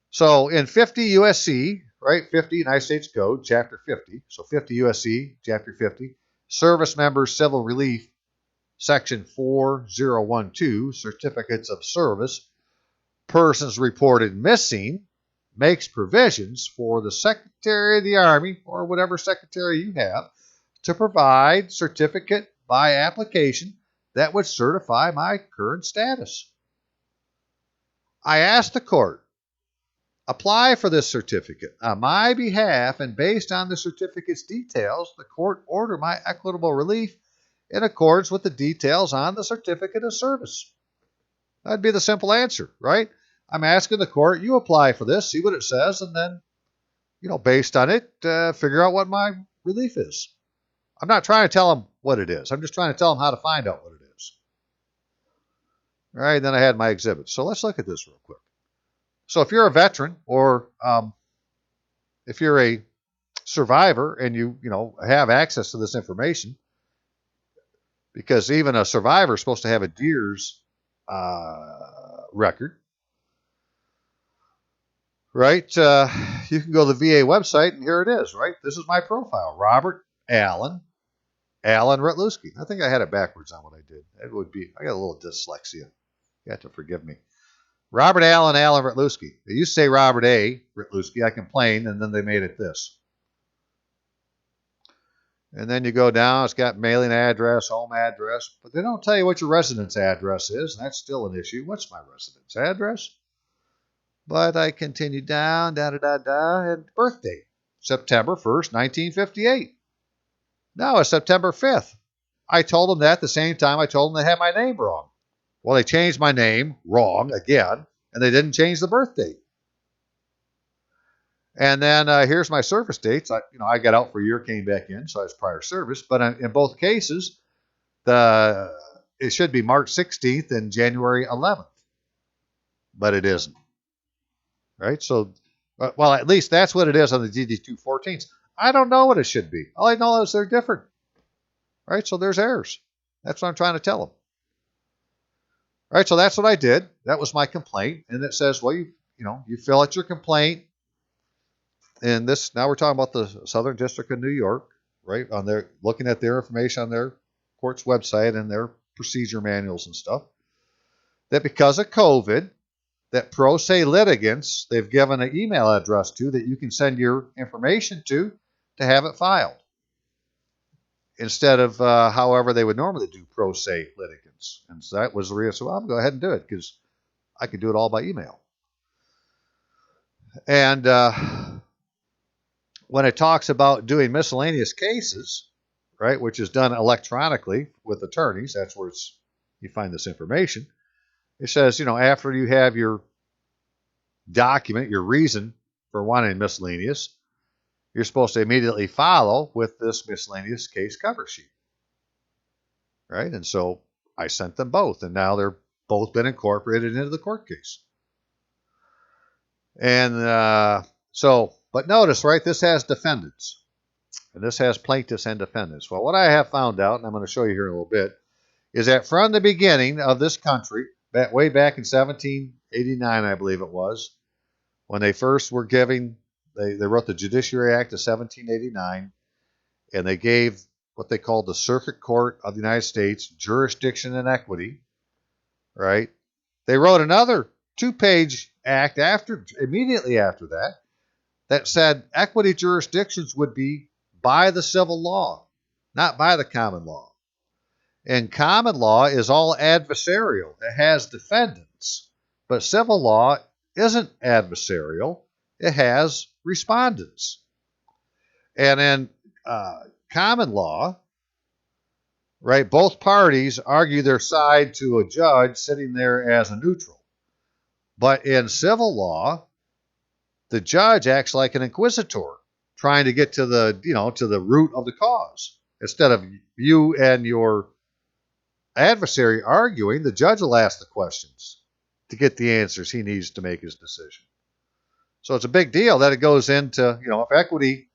So in 50 USC, right, 50 United States Code, Chapter 50, so 50 USC, Chapter 50, Service Members Civil Relief, Section 4012, Certificates of Service, persons reported missing, makes provisions for the Secretary of the Army, or whatever secretary you have, to provide certificate by application that would certify my current status. I asked the court, apply for this certificate on my behalf, and based on the certificate's details, the court order my equitable relief in accordance with the details on the certificate of service. That'd be the simple answer, right? I'm asking the court, you apply for this, see what it says, and then, based on it, figure out what my relief is. I'm not trying to tell them what it is. I'm just trying to tell them how to find out what it is. All right, then I had my exhibits. So let's look at this real quick. So if you're a veteran or if you're a survivor and you have access to this information, because even a survivor is supposed to have a DEERS record, right? You can go to the VA website and here it is, right? This is my profile, Robert Allen Retluski. I think I had it backwards on what I did. It would be, I got a little dyslexia. You have to forgive me. Robert Allen Retluski. They used to say Robert A. Retluski. I complained, and then they made it this. And then you go down, it's got mailing address, home address, but they don't tell you what your residence address is, and that's still an issue. What's my residence address? But I continue down, and birth date, September 1st, 1958. Now it's September 5th. I told them that at the same time I told them they had my name wrong. Well, they changed my name wrong again, and they didn't change the birth date. And then here's my service dates. I got out for a year, came back in, so I was prior service. But in both cases, it should be March 16th and January 11th. But it isn't. Right? So, well, at least that's what it is on the DD-214s. I don't know what it should be. All I know is they're different. Right? So there's errors. That's what I'm trying to tell them. Right? So that's what I did. That was my complaint. And it says, well, you fill out your complaint. And this, now we're talking about the Southern District of New York, right? Looking at their information on their court's website and their procedure manuals and stuff. That because of COVID, that pro se litigants, they've given an email address to that you can send your information to have it filed. instead of however they would normally do pro se litigants. And so that was the reason. So I'll go ahead and do it because I could do it all by email. And when it talks about doing miscellaneous cases, right, which is done electronically with attorneys, that's where you find this information. It says, after you have your document, your reason for wanting miscellaneous, you're supposed to immediately follow with this miscellaneous case cover sheet, right? And so I sent them both, and now they're both been incorporated into the court case. And but notice, right, this has defendants, and this has plaintiffs and defendants. Well, what I have found out, and I'm going to show you here in a little bit, is that from the beginning of this country, way back in 1789, I believe it was, when they first were giving, they wrote the Judiciary Act of 1789, and they gave what they called the Circuit Court of the United States jurisdiction and equity, right? They wrote another 2-page act immediately after that said equity jurisdictions would be by the civil law, not by the common law. And common law is all adversarial. It has defendants. But civil law isn't adversarial. It has respondents. And in common law, right, both parties argue their side to a judge sitting there as a neutral. But in civil law, the judge acts like an inquisitor, trying to get to the root of the cause. Instead of you and your adversary arguing, the judge will ask the questions to get the answers he needs to make his decision. So it's a big deal that it goes into, if equity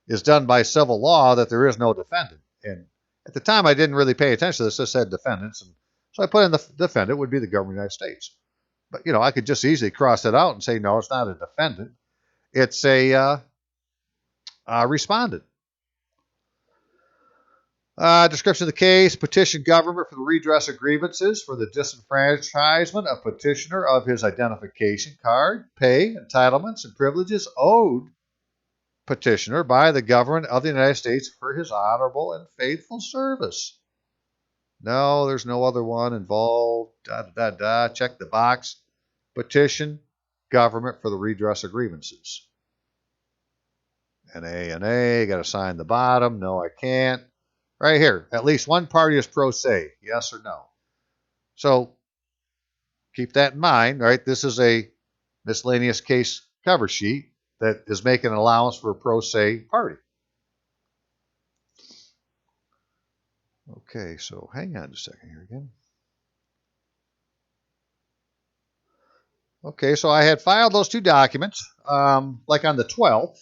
is done by civil law, that there is no defendant. And at the time, I didn't really pay attention to this. It said defendants. And so I put in the defendant would be the government of the United States. But, I could just easily cross it out and say, no, it's not a defendant. It's a respondent. Description of the case: petition government for the redress of grievances for the disenfranchisement of petitioner of his identification card, pay, entitlements, and privileges owed petitioner by the government of the United States for his honorable and faithful service. No, there's no other one involved. Check the box. Petition government for the redress of grievances. NA, got to sign the bottom. No, I can't. Right here, at least one party is pro se, yes or no. So keep that in mind, right? This is a miscellaneous case cover sheet that is making an allowance for a pro se party. Okay, so hang on a second here again. Okay, so I had filed those 2 documents, like on the 12th.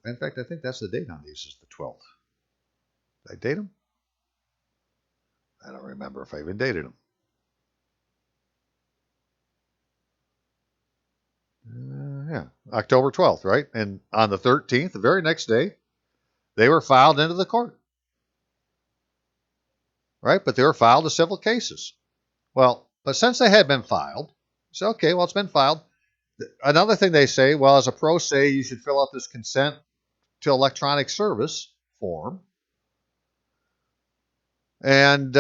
In fact, I think that's the date on these, is the 12th. Did I date them? I don't remember if I even dated them. Yeah, October 12th, right? And on the 13th, the very next day, they were filed into the court. Right? But they were filed as civil cases. Well, but since they had been filed, so okay, well, it's been filed. Another thing they say, well, as a pro se, you should fill out this consent to electronic service form. And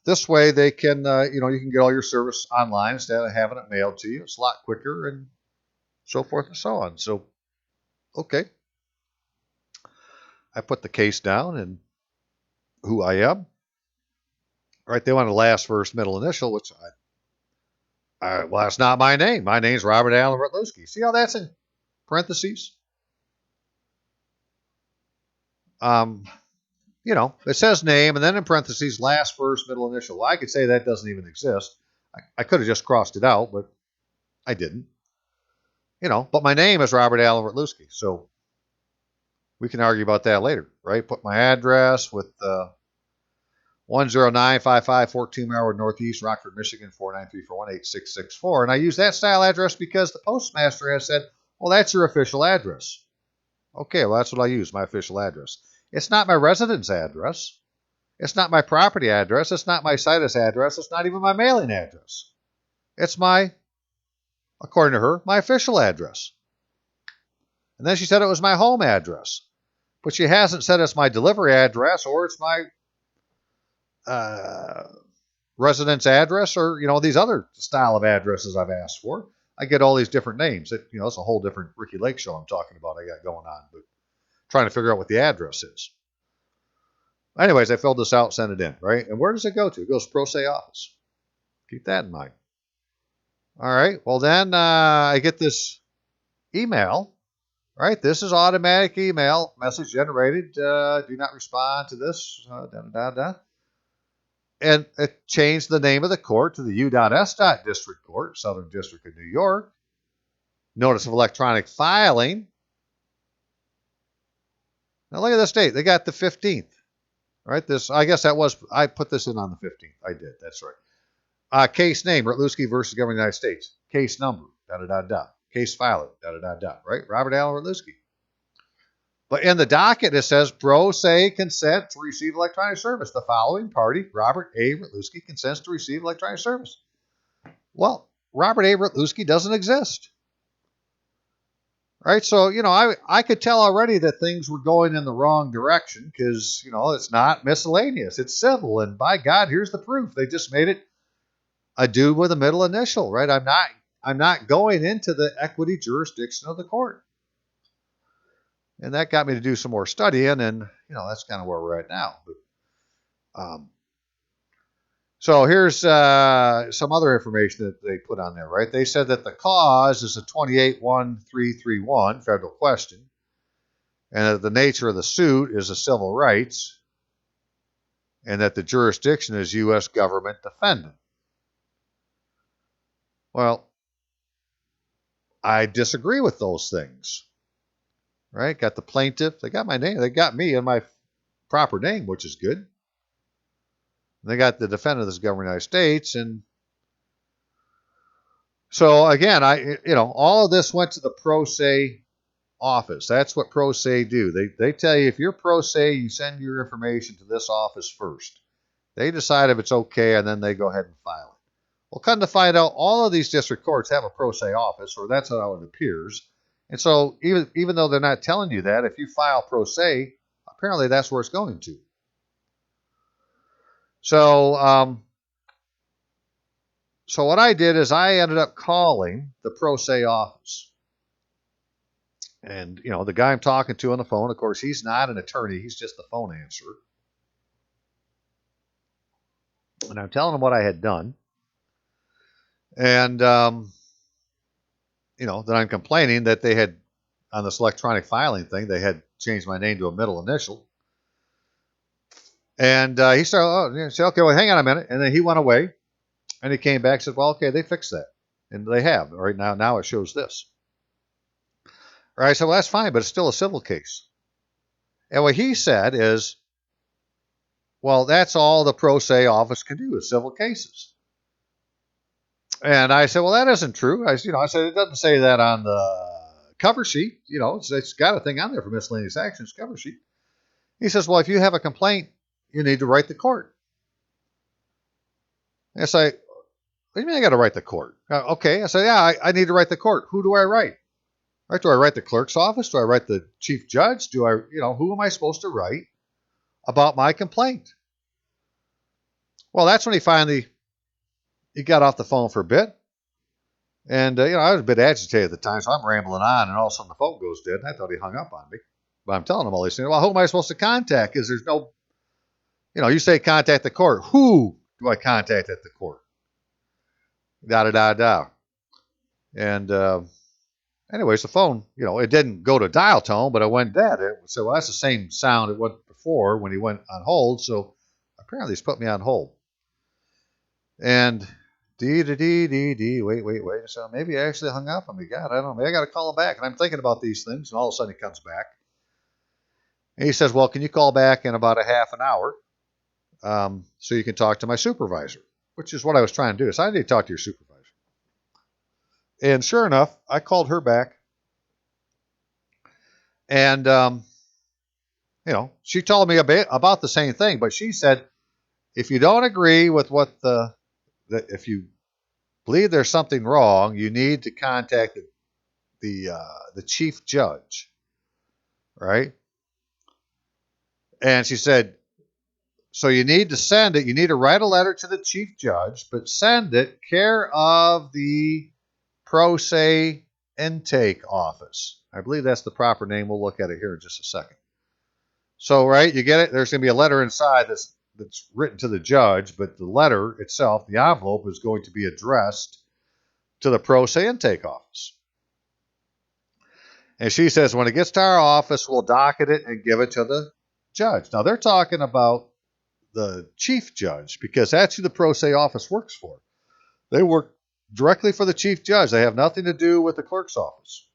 this way they can, you can get all your service online instead of having it mailed to you. It's a lot quicker and so forth and so on. So, okay. I put the case down and who I am. Right, they want a last, first, middle initial, which well, that's not my name. My name's Robert Allen Rutluski. See how that's in parentheses? It says name, and then in parentheses, last, first, middle initial. Well, I could say that doesn't even exist. I could have just crossed it out, but I didn't. But my name is Robert Allen Rutluski, so we can argue about that later, right? Put my address with 10955 14 Mile Road Northeast, Rockford, Michigan, 493418664. And I use that style address because the postmaster has said, well, that's your official address. Okay, well, that's what I use, my official address. It's not my residence address. It's not my property address. It's not my situs address. It's not even my mailing address. It's according to her, my official address. And then she said it was my home address. but she hasn't said it's my delivery address or it's my residence address or, these other style of addresses I've asked for. I get all these different names. It's a whole different Ricky Lake show I'm talking about I got going on, but trying to figure out what the address is. Anyways, I filled this out, sent it in, right? And where does it go to? It goes to Pro Se office. Keep that in mind. All right. Well, then I get this email, right? This is automatic email, message generated. Do not respond to this. And it changed the name of the court to the U.S. District Court, Southern District of New York. Notice of electronic filing. Now look at this date. They got the 15th. Right? I guess I put this in on the 15th. I did. That's right. Case name, Rutluski versus Government of the United States. Case number, Case filer, right? Robert Allen Rutluski. But in the docket, it says pro se consent to receive electronic service. The following party, Robert A. Rutluski, consents to receive electronic service. Well, Robert A. Rutluski doesn't exist. Right? So, I could tell already that things were going in the wrong direction because, it's not miscellaneous. It's civil. And by God, here's the proof. They just made it a dude with a middle initial, right? I'm not going into the equity jurisdiction of the court. And that got me to do some more studying, and, that's kind of where we're at now. But, so here's some other information that they put on there, right? They said that the cause is a 28-1331 federal question, and that the nature of the suit is a civil rights, and that the jurisdiction is U.S. government defendant. Well, I disagree with those things, right? Got the plaintiff. They got my name. They got me in my proper name, which is good. They got the defendant of this government of the United States. And so, again, all of this went to the pro se office. That's what pro se do. They tell you if you're pro se, you send your information to this office first. They decide if it's okay, and then they go ahead and file it. Well, come to find out, all of these district courts have a pro se office, or that's how it appears. And so even though they're not telling you that, if you file pro se, apparently that's where it's going to. So what I did is I ended up calling the pro se office. And, the guy I'm talking to on the phone, of course, he's not an attorney. He's just the phone answerer. And I'm telling him what I had done. And, that I'm complaining that they had, on this electronic filing thing, they had changed my name to a middle initial. And he started, said, okay, well, hang on a minute. And then he went away. And he came back and said, well, okay, they fixed that. And they have. Right now it shows this. All right, I said, well, that's fine, but it's still a civil case. And what he said is, well, that's all the pro se office can do is civil cases. And I said, well, that isn't true. I said, it doesn't say that on the cover sheet. It's got a thing on there for miscellaneous actions cover sheet. He says, well, if you have a complaint, you need to write the court. And I say, what do you mean I got to write the court? Okay. I said, yeah, I need to write the court. Who do I write? Right? Do I write the clerk's office? Do I write the chief judge? Who am I supposed to write about my complaint? Well, that's when he got off the phone for a bit. And, I was a bit agitated at the time, so I'm rambling on, and all of a sudden the phone goes dead, and I thought he hung up on me. But I'm telling him all these things. Well, who am I supposed to contact? Because there's no, you say contact the court. Who do I contact at the court? Da-da-da-da. And anyways, the phone, it didn't go to dial tone, but it went dead. So that's the same sound it went before when he went on hold. So apparently he's put me on hold. And wait. So maybe I actually hung up on me. God, I don't know. Maybe I got to call him back. And I'm thinking about these things, and all of a sudden he comes back. And he says, well, can you call back in about a half an hour so you can talk to my supervisor, which is what I was trying to do. So I need to talk to your supervisor. And sure enough, I called her back. And, she told me a bit about the same thing, but she said, if you don't agree with what if you believe there's something wrong, you need to contact the chief judge, right? And she said, so you need to send it. You need to write a letter to the chief judge, but send it care of the pro se intake office. I believe that's the proper name. We'll look at it here in just a second. So, right, you get it? There's going to be a letter inside that's written to the judge, but the letter itself, the envelope, is going to be addressed to the pro se intake office. And she says, when it gets to our office, we'll docket it and give it to the judge. Now, they're talking about the chief judge because that's who the pro se office works for. They work directly for the chief judge. They have nothing to do with the clerk's office.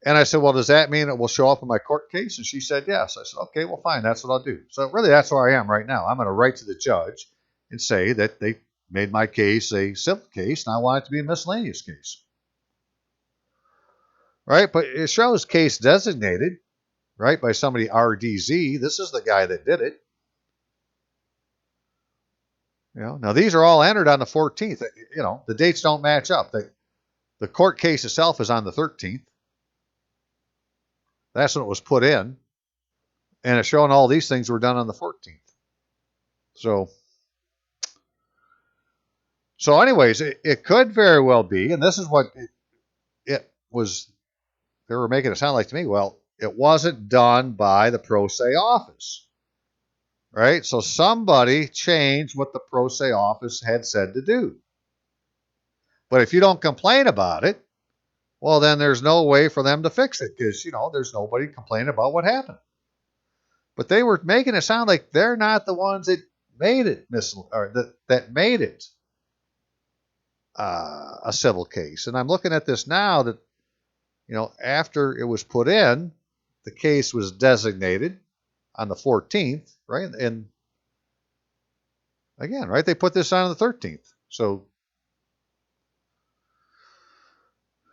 And I said, well, does that mean it will show up in my court case? And she said, yes. I said, okay, well, fine. That's what I'll do. So really, that's where I am right now. I'm going to write to the judge and say that they made my case a civil case, and I want it to be a miscellaneous case. Right? But it shows case designated, right, by somebody RDZ. This is the guy that did it. Now these are all entered on the 14th. The dates don't match up. The court case itself is on the 13th. That's when it was put in. And it's showing all these things were done on the 14th. So anyways, it could very well be, and this is what it was, they were making it sound like to me, well, it wasn't done by the pro se office. Right? So somebody changed what the pro se office had said to do. But if you don't complain about it, well, then there's no way for them to fix it because, there's nobody complaining about what happened. But they were making it sound like they're not the ones that made it, that made it a civil case. And I'm looking at this now that, after it was put in, the case was designated on the 14th, right? And again, right, they put this on the 13th. So,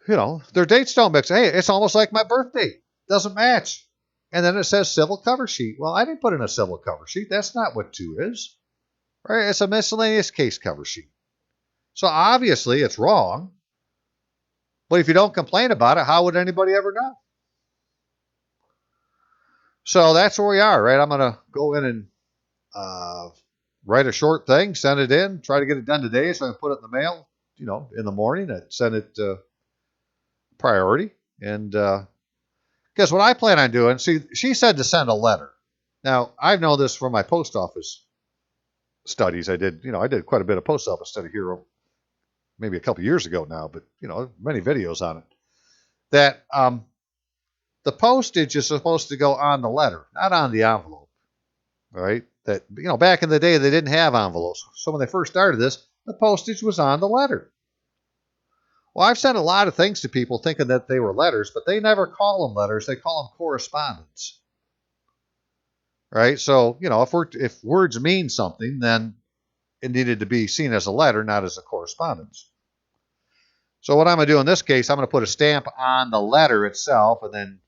their dates don't mix. Hey, it's almost like my birthday. Doesn't match. And then it says civil cover sheet. Well, I didn't put in a civil cover sheet. That's not what 2 is. Right? It's a miscellaneous case cover sheet. So obviously it's wrong. But if you don't complain about it, how would anybody ever know? So that's where we are, right? I'm going to go in and write a short thing, send it in, try to get it done today so I can put it in the mail, in the morning. I'd send it priority. And because what I plan on doing, see, she said to send a letter. Now, I've known this from my post office studies. I did quite a bit of post office study here maybe a couple years ago now, but, many videos on it. That the postage is supposed to go on the letter, not on the envelope, right? That, back in the day, they didn't have envelopes. So when they first started this, the postage was on the letter. Well, I've sent a lot of things to people thinking that they were letters, but they never call them letters. They call them correspondence. Right? So, if words mean something, then it needed to be seen as a letter, not as a correspondence. So what I'm going to do in this case, I'm going to put a stamp on the letter itself and then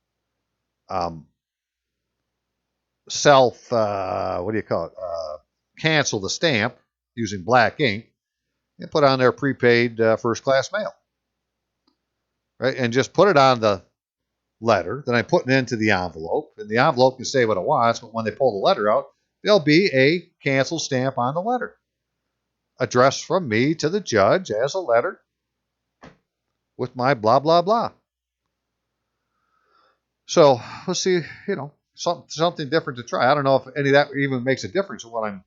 cancel the stamp using black ink and put on their prepaid first-class mail. Right? And just put it on the letter. Then I put it into the envelope. And the envelope can say what it wants, but when they pull the letter out, there'll be a cancel stamp on the letter. Addressed from me to the judge as a letter with my blah, blah, blah. So let's see, something different to try. I don't know if any of that even makes a difference in what I'm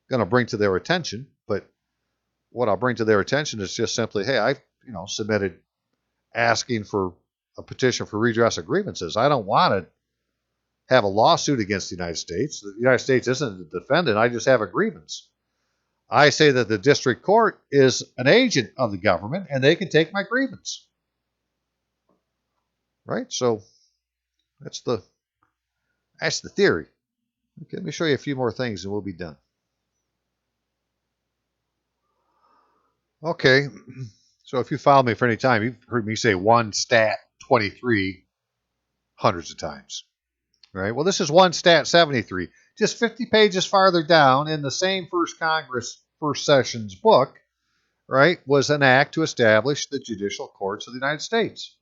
going to bring to their attention, but what I'll bring to their attention is just simply, hey, I submitted asking for a petition for redress of grievances. I don't want to have a lawsuit against the United States. The United States isn't the defendant. I just have a grievance. I say that the district court is an agent of the government and they can take my grievance. Right? So that's the theory. Okay, let me show you a few more things and we'll be done. Okay. So if you followed me for any time, you've heard me say 1 stat 23 hundreds of times. Right? Well, this is 1 stat 73. Just 50 pages farther down in the same First Congress, First Sessions book, right, was an act to establish the judicial courts of the United States.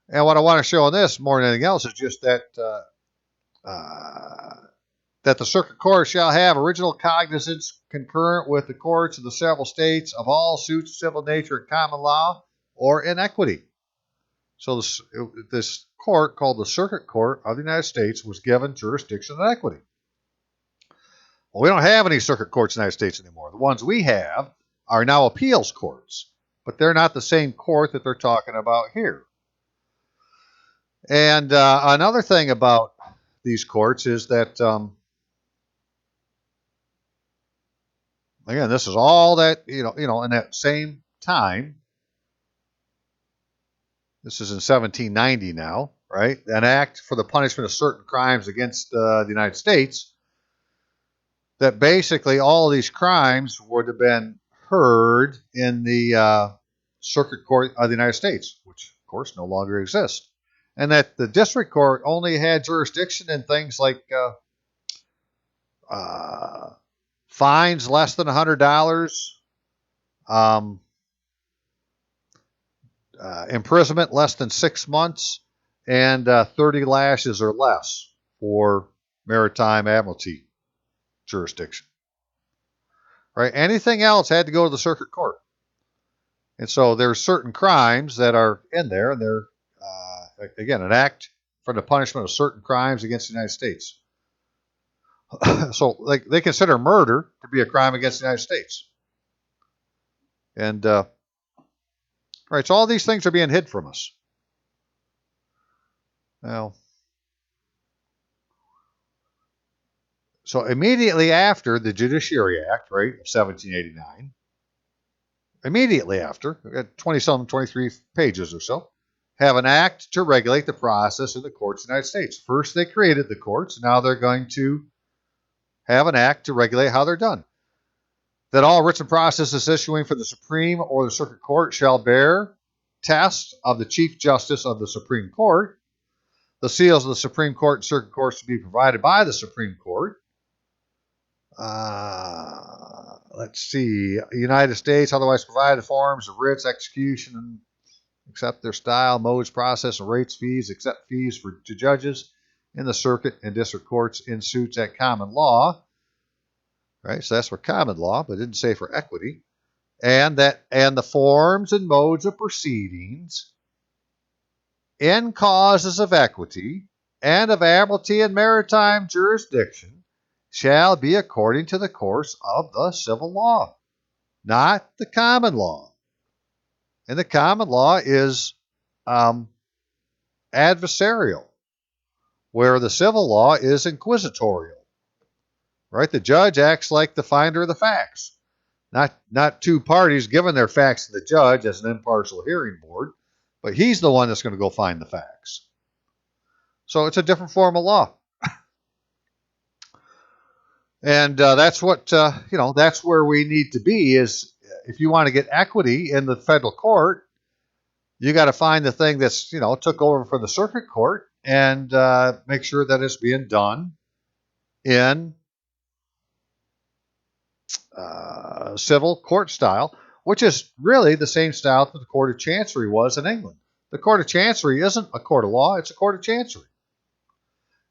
And what I want to show on this, more than anything else, is just that that the circuit court shall have original cognizance concurrent with the courts of the several states of all suits of civil nature in common law or in equity. So this court, called the Circuit Court of the United States, was given jurisdiction and equity. Well, we don't have any circuit courts in the United States anymore. The ones we have are now appeals courts, but they're not the same court that they're talking about here. And another thing about these courts is that, again, this is all that, in that same time. This is in 1790 now, right? An act for the punishment of certain crimes against the United States, that basically all of these crimes would have been heard in the Circuit Court of the United States, which, of course, no longer exists. And that the district court only had jurisdiction in things like fines less than $100, imprisonment less than 6 months, and 30 lashes or less for maritime admiralty jurisdiction. Right? Anything else had to go to the circuit court. And so there's certain crimes that are in there, and they're, again, an act for the punishment of certain crimes against the United States. So they consider murder to be a crime against the United States. And, right, so all these things are being hid from us. Now, so immediately after the Judiciary Act, right, of 1789, immediately after, 20-some, 23 pages or so, have an act to regulate the process in the courts of the United States. First, they created the courts. Now they're going to have an act to regulate how they're done. That all writs and processes issuing for the Supreme or the Circuit Court shall bear tests of the Chief Justice of the Supreme Court. The seals of the Supreme Court and Circuit Courts to be provided by the Supreme Court. Let's see. United States otherwise provide the forms of writs, execution, and except their style, modes, process, and rates, fees, except fees to judges in the circuit and district courts in suits at common law. Right, so that's for common law, but it didn't say for equity. And the forms and modes of proceedings in causes of equity and of admiralty and maritime jurisdiction shall be according to the course of the civil law, not the common law. And the common law is adversarial, where the civil law is inquisitorial. Right? The judge acts like the finder of the facts. Not two parties giving their facts to the judge as an impartial hearing board, but he's the one that's going to go find the facts. So it's a different form of law. And that's what, that's where we need to be, is if you want to get equity in the federal court, you got to find the thing that's, took over for the circuit court and make sure that it's being done in civil court style, which is really the same style that the Court of Chancery was in England. The Court of Chancery isn't a court of law, it's a court of chancery.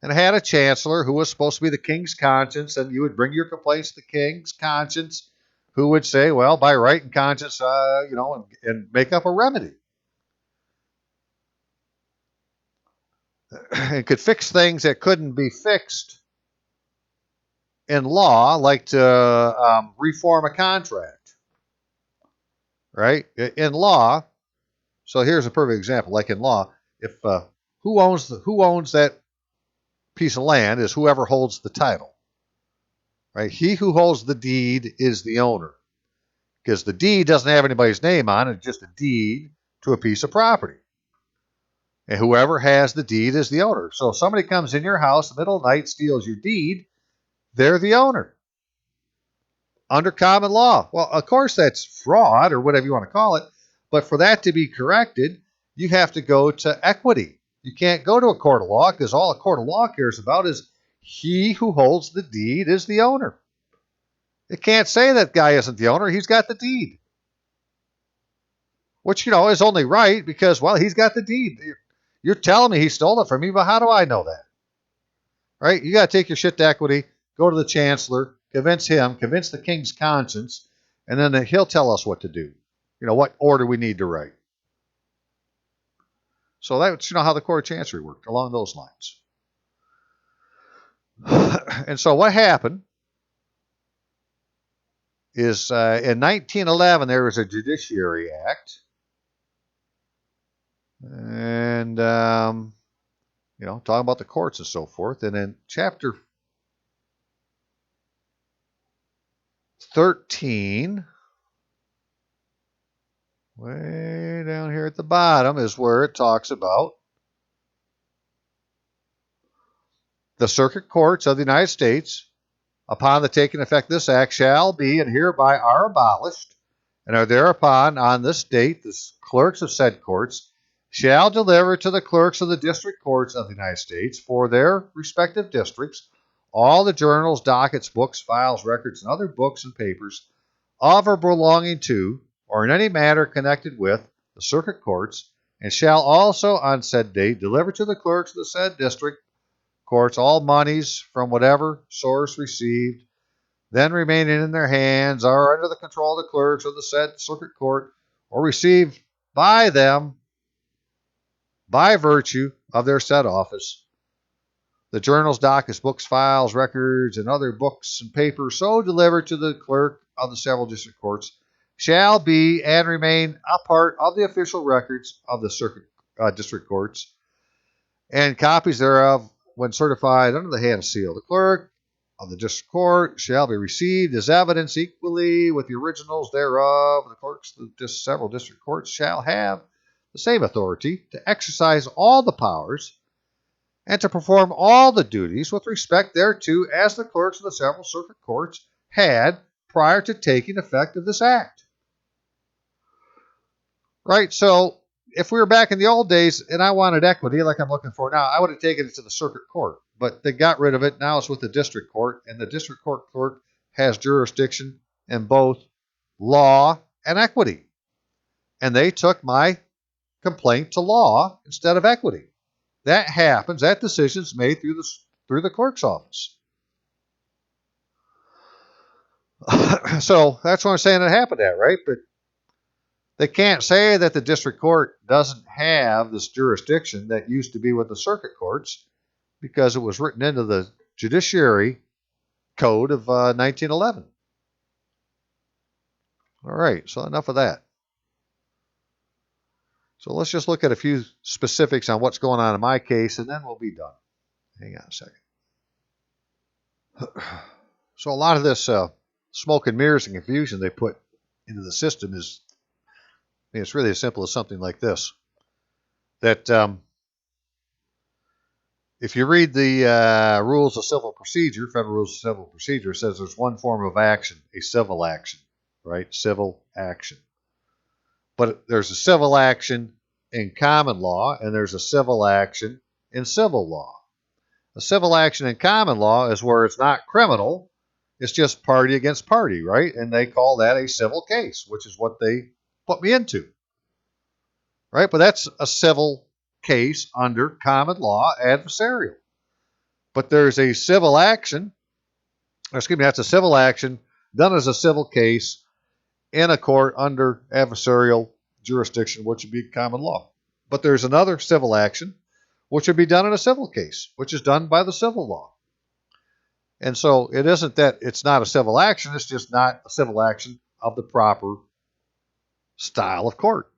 And it had a chancellor who was supposed to be the king's conscience, and you would bring your complaints to the king's conscience, who would say, well, by right and conscience, and make up a remedy. It could fix things that couldn't be fixed in law, like to reform a contract, right? In law, so here's a perfect example. Like in law, if who owns that piece of land is whoever holds the title, right? He who holds the deed is the owner, because the deed doesn't have anybody's name on it; it's just a deed to a piece of property. And whoever has the deed is the owner. So if somebody comes in your house in the middle of the night, steals your deed, they're the owner under common law. Well, of course, that's fraud or whatever you want to call it. But for that to be corrected, you have to go to equity. You can't go to a court of law, because all a court of law cares about is he who holds the deed is the owner. It can't say that guy isn't the owner. He's got the deed, which, is only right because, well, he's got the deed. You're telling me he stole it from me, but how do I know that? right? You got to take your shit to equity, go to the chancellor, convince him, convince the king's conscience, and then he'll tell us what to do. What order we need to write. So that's how the court of chancery worked, along those lines. And so what happened is in 1911 there was a Judiciary Act, and talking about the courts and so forth. And in Chapter 13, way down here at the bottom, is where it talks about the circuit courts of the United States, upon the taking effect of this act, shall be and hereby are abolished, and are thereupon on this date the clerks of said courts shall deliver to the clerks of the district courts of the United States for their respective districts all the journals, dockets, books, files, records, and other books and papers of or belonging to, or in any matter connected with, the circuit courts, and shall also on said date deliver to the clerks of the said district courts all monies from whatever source received, then remaining in their hands, are under the control of the clerks of the said circuit court, or received by them by virtue of their said office. The journals, dockets, books, files, records, and other books and papers so delivered to the clerk of the several district courts shall be and remain a part of the official records of the circuit district courts, and copies thereof, when certified under the hand seal of the clerk of the district court, shall be received as evidence equally with the originals thereof. The clerks of the several district courts shall have the same authority to exercise all the powers and to perform all the duties with respect thereto as the clerks of the several circuit courts had prior to taking effect of this act. Right? So if we were back in the old days and I wanted equity like I'm looking for now, I would have taken it to the circuit court. But they got rid of it. Now it's with the district court, and the district court clerk has jurisdiction in both law and equity. And they took my complaint to law instead of equity. That happens. That decision's made through the clerk's office. So that's what I'm saying it happened at, right? But they can't say that the district court doesn't have this jurisdiction that used to be with the circuit courts, because it was written into the Judiciary Code of 1911. All right, so enough of that. So let's just look at a few specifics on what's going on in my case, and then we'll be done. Hang on a second. So a lot of this smoke and mirrors and confusion they put into the system is, it's really as simple as something like this. That if you read the rules of civil procedure, federal rules of civil procedure, it says there's one form of action, a civil action, right? Civil action. But there's a civil action in common law, and there's a civil action in civil law. A civil action in common law is where it's not criminal, it's just party against party, right? And they call that a civil case, which is what they put me into, right? But that's a civil case under common law adversarial. But there's a civil action, that's a civil action done as a civil case in a court under adversarial jurisdiction, which would be common law. But there's another civil action which would be done in a civil case, which is done by the civil law. And so it isn't that it's not a civil action, it's just not a civil action of the proper style of court.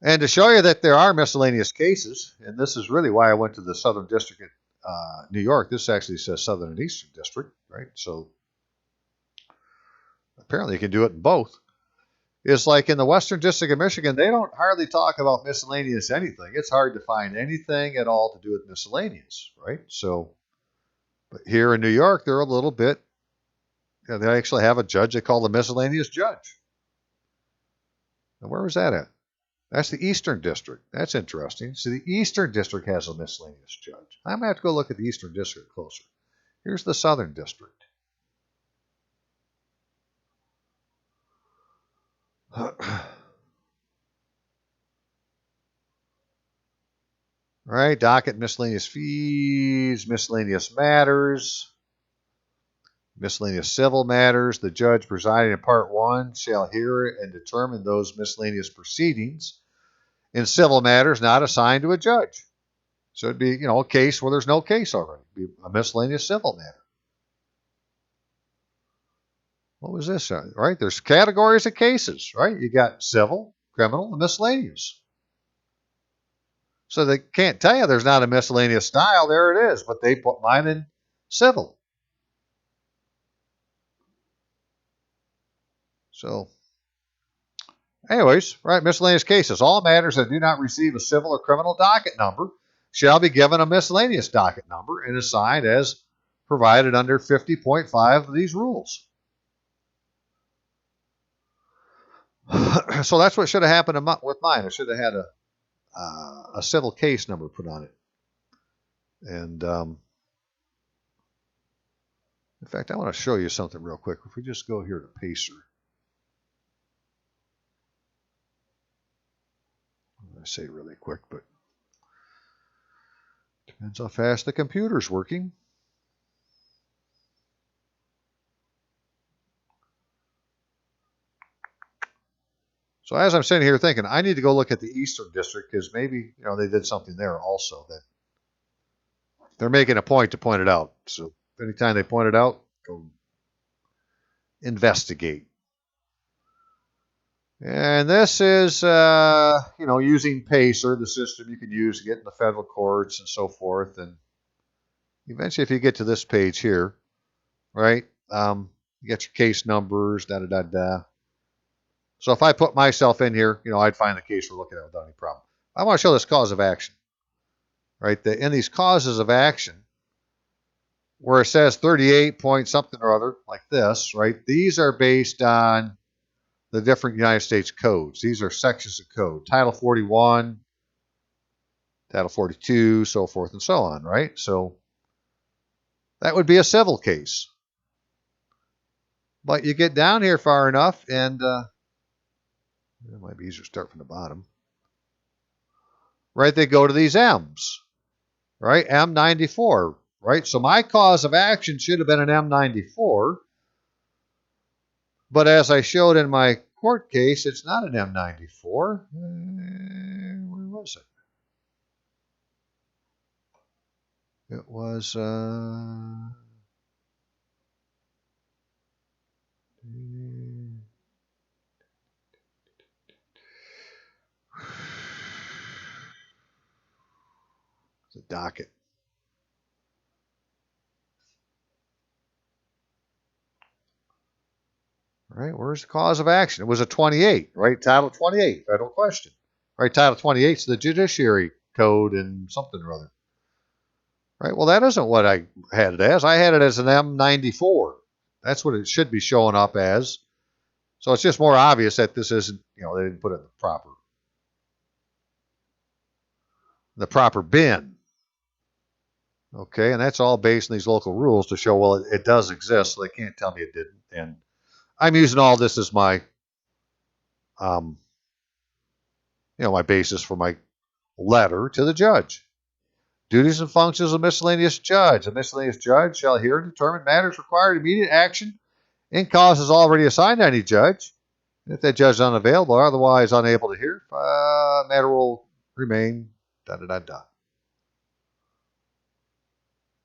And to show you that there are miscellaneous cases, and this is really why I went to the Southern District of New York. This actually says Southern and Eastern District, right? So apparently you can do it in both. Is like in the Western District of Michigan, they don't hardly talk about miscellaneous anything. It's hard to find anything at all to do with miscellaneous, right? So, but here in New York, they're a little bit, they actually have a judge they call the miscellaneous judge. And where was that at? That's the Eastern District. That's interesting. So the Eastern District has a miscellaneous judge. I'm going to have to go look at the Eastern District closer. Here's the Southern District. All All right, docket miscellaneous fees, miscellaneous matters, miscellaneous civil matters. The judge presiding in Part 1 shall hear and determine those miscellaneous proceedings in civil matters not assigned to a judge. So it'd be, a case where there's no case already. It'd be a miscellaneous civil matter. What was this? Right? There's categories of cases, right? You got civil, criminal, and miscellaneous. So they can't tell you there's not a miscellaneous style. There it is, but they put mine in civil. So, anyways, right, miscellaneous cases. All matters that do not receive a civil or criminal docket number shall be given a miscellaneous docket number and assigned as provided under 50.5 of these rules. So that's what should have happened with mine. I should have had a civil case number put on it. And in fact, I want to show you something real quick. If we just go here to Pacer. I say really quick, but depends how fast the computer's working. So as I'm sitting here thinking, I need to go look at the Eastern District because maybe they did something there also that they're making a point to point it out. So anytime they point it out, go investigate. And this is, using Pacer, the system you can use to get in the federal courts and so forth. And eventually, if you get to this page here, right, you get your case numbers, da-da-da-da. So if I put myself in here, I'd find the case we're looking at without any problem. I want to show this cause of action, right? In these causes of action, where it says 38 point something or other, like this, right? These are based on the different United States codes. These are sections of code. Title 41, Title 42, so forth and so on, right? So that would be a civil case. But you get down here far enough, and it might be easier to start from the bottom. Right, they go to these M's, right? M94, right? So my cause of action should have been an M94, but as I showed in my court case, it's not an M94. Where was it? It was the docket. Right, where's the cause of action? It was a 28, right? Title 28, federal question. Right, Title 28 is the judiciary code and something or other. Right, well, that isn't what I had it as. I had it as an M94. That's what it should be showing up as. So it's just more obvious that this isn't, they didn't put it in the proper bin. Okay, and that's all based on these local rules to show, well, it does exist, so they can't tell me it didn't. And I'm using all this as my, my basis for my letter to the judge. Duties and functions of a miscellaneous judge. A miscellaneous judge shall hear and determine matters requiring immediate action in causes already assigned to any judge. If that judge is unavailable or otherwise unable to hear, matter will remain da-da-da-da.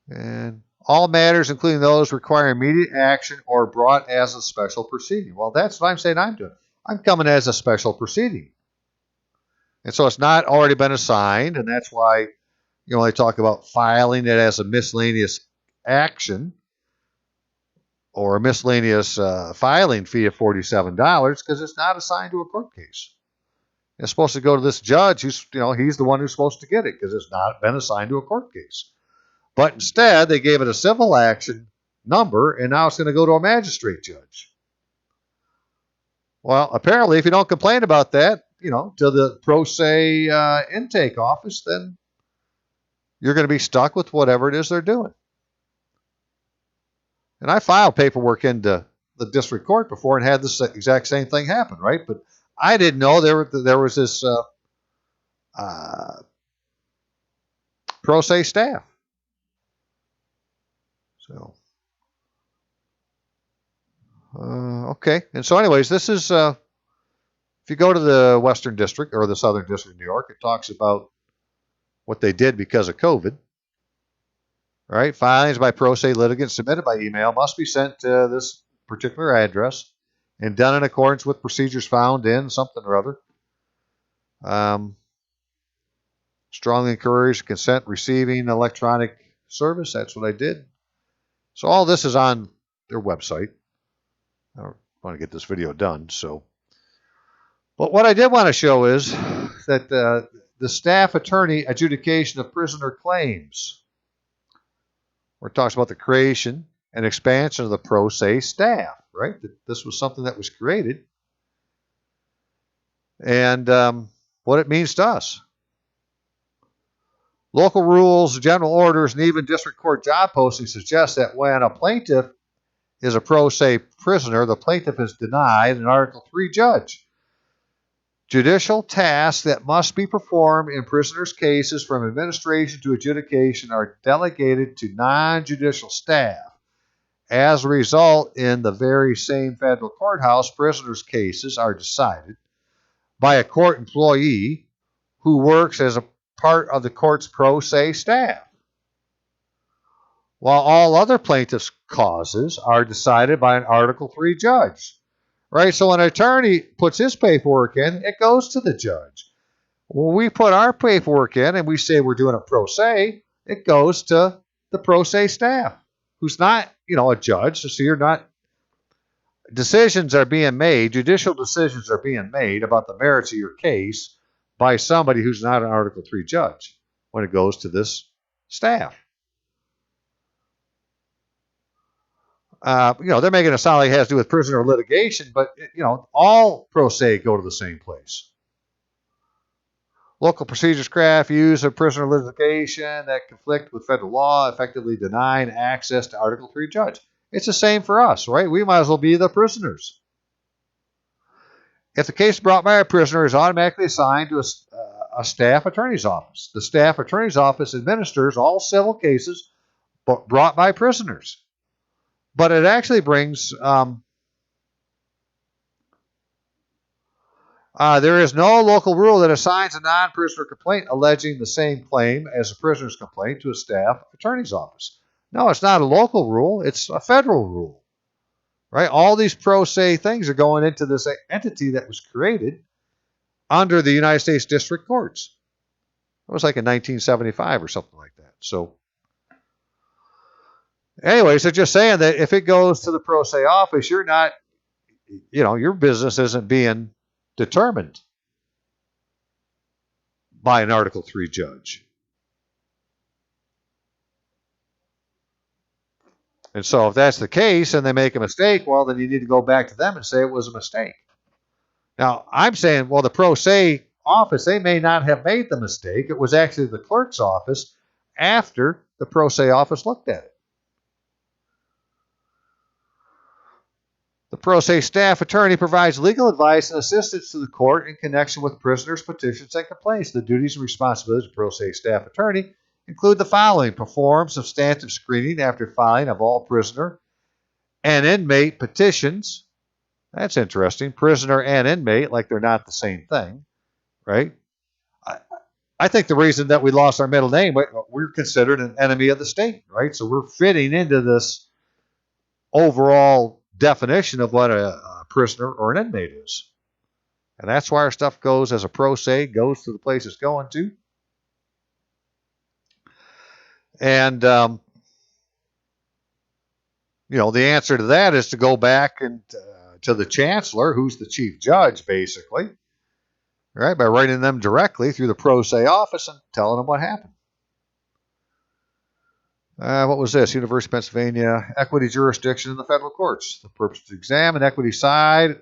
And all matters, including those requiring immediate action or brought as a special proceeding. Well, that's what I'm saying I'm doing. I'm coming as a special proceeding. And so it's not already been assigned, and that's why, they talk about filing it as a miscellaneous action or a miscellaneous filing fee of $47 because it's not assigned to a court case. It's supposed to go to this judge who's, he's the one who's supposed to get it because it's not been assigned to a court case. But instead, they gave it a civil action number, and now it's going to go to a magistrate judge. Well, apparently, if you don't complain about that, to the pro se intake office, then you're going to be stuck with whatever it is they're doing. And I filed paperwork into the district court before and had this exact same thing happen, right? But I didn't know there was this pro se staff. So, okay. And so anyways, this is, if you go to the Western District or the Southern District of New York, it talks about what they did because of COVID. Right? Filings by pro se litigants submitted by email must be sent to this particular address and done in accordance with procedures found in something or other. Strongly encourage consent receiving electronic service. That's what I did. So all this is on their website. I don't want to get this video done. But what I did want to show is that the staff attorney adjudication of prisoner claims, where it talks about the creation and expansion of the pro se staff, right? This was something that was created. And what it means to us. Local rules, general orders, and even district court job postings suggest that when a plaintiff is a pro se prisoner, the plaintiff is denied an Article 3 judge. Judicial tasks that must be performed in prisoners' cases from administration to adjudication are delegated to non-judicial staff. As a result, in the very same federal courthouse, prisoners' cases are decided by a court employee who works as a part of the court's pro se staff, while all other plaintiffs' causes are decided by an Article 3 judge. Right? So when an attorney puts his paperwork in, it goes to the judge. When we put our paperwork in and we say we're doing a pro se, it goes to the pro se staff, who's not, a judge. So you're not. Decisions are being made, judicial decisions are being made about the merits of your case by somebody who's not an Article 3 judge when it goes to this staff. They're making it sound like it has to do with prisoner litigation, but, all pro se go to the same place. Local procedures craft use of prisoner litigation that conflict with federal law, effectively denying access to Article 3 judge. It's the same for us, right? We might as well be the prisoners. If the case brought by a prisoner is automatically assigned to a staff attorney's office. The staff attorney's office administers all civil cases brought by prisoners. But it actually brings, there is no local rule that assigns a non-prisoner complaint alleging the same claim as a prisoner's complaint to a staff attorney's office. No, it's not a local rule. It's a federal rule. Right? All these pro se things are going into this entity that was created under the United States District Courts. It was like in 1975 or something like that. So anyways, they're just saying that if it goes to the pro se office, you're not, your business isn't being determined by an Article 3 judge. And so if that's the case and they make a mistake, well, then you need to go back to them and say it was a mistake. Now, I'm saying, well, the pro se office, they may not have made the mistake. It was actually the clerk's office after the pro se office looked at it. The pro se staff attorney provides legal advice and assistance to the court in connection with prisoners' petitions and complaints. The duties and responsibilities of pro se staff attorney include the following: perform substantive screening after filing of all prisoner and inmate petitions. That's interesting. Prisoner and inmate, like they're not the same thing, right? I think the reason that we lost our middle name, we're considered an enemy of the state, right? So we're fitting into this overall definition of what a prisoner or an inmate is. And that's why our stuff goes as a pro se, goes to the place it's going to. And, the answer to that is to go back and to the chancellor, who's the chief judge, basically, right, by writing them directly through the pro se office and telling them what happened. What was this? University of Pennsylvania, equity jurisdiction in the federal courts. The purpose to examine equity side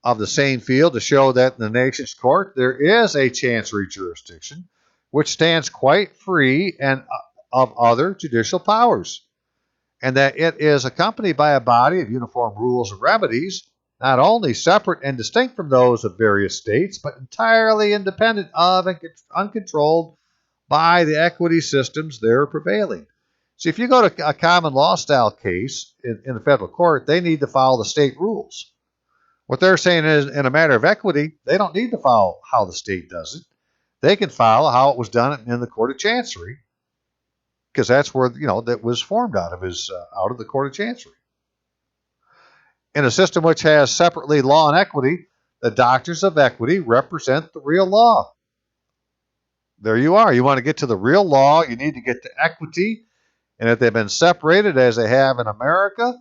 of the same field to show that in the nation's court there is a chancery jurisdiction which stands quite free and of other judicial powers, and that it is accompanied by a body of uniform rules and remedies, not only separate and distinct from those of various states, but entirely independent of and uncontrolled by the equity systems they're prevailing. See, if you go to a common law style case in the federal court, they need to follow the state rules. What they're saying is, in a matter of equity, they don't need to follow how the state does it. They can follow how it was done in the Court of Chancery, because that's where that was formed out of, is out of the Court of Chancery. In a system which has separately law and equity, the doctors of equity represent the real law. There you are. You want to get to the real law, you need to get to equity. And if they've been separated, as they have in America,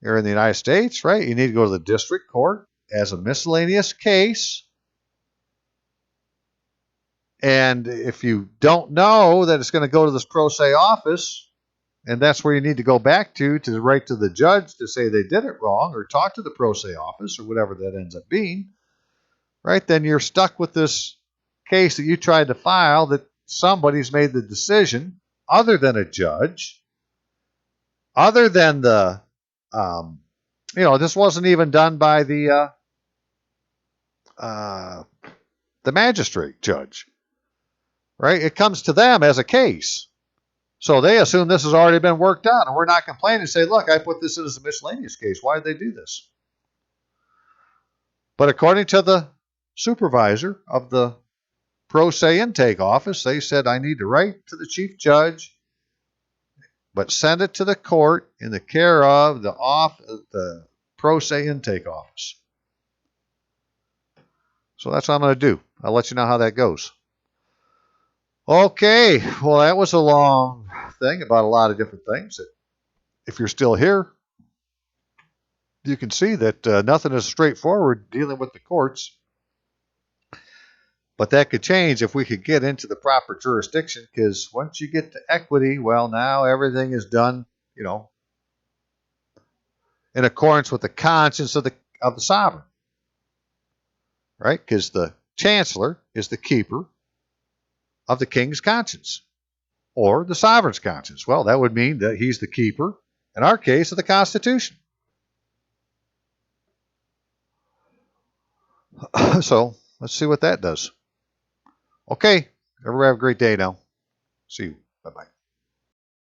or in the United States, right, you need to go to the district court as a miscellaneous case. And if you don't know that it's going to go to this pro se office, and that's where you need to go back to write to the judge to say they did it wrong, or talk to the pro se office, or whatever that ends up being, right, then you're stuck with this case that you tried to file that somebody's made the decision other than a judge, other than the, this wasn't even done by the magistrate judge, right? It comes to them as a case. So they assume this has already been worked out, and we're not complaining and say, look, I put this in as a miscellaneous case. Why did they do this? But according to the supervisor of the pro se intake office, they said, I need to write to the chief judge, but send it to the court in the care of the pro se intake office. So that's what I'm going to do. I'll let you know how that goes. Okay, well, that was a long thing about a lot of different things. If you're still here, you can see that nothing is straightforward dealing with the courts. But that could change if we could get into the proper jurisdiction, because once you get to equity, well, now everything is done, in accordance with the conscience of the sovereign, right? Because the chancellor is the keeper of the king's conscience, or the sovereign's conscience. Well, that would mean that he's the keeper, in our case, of the Constitution. So let's see what that does. Okay, everybody have a great day now. See you. Bye-bye.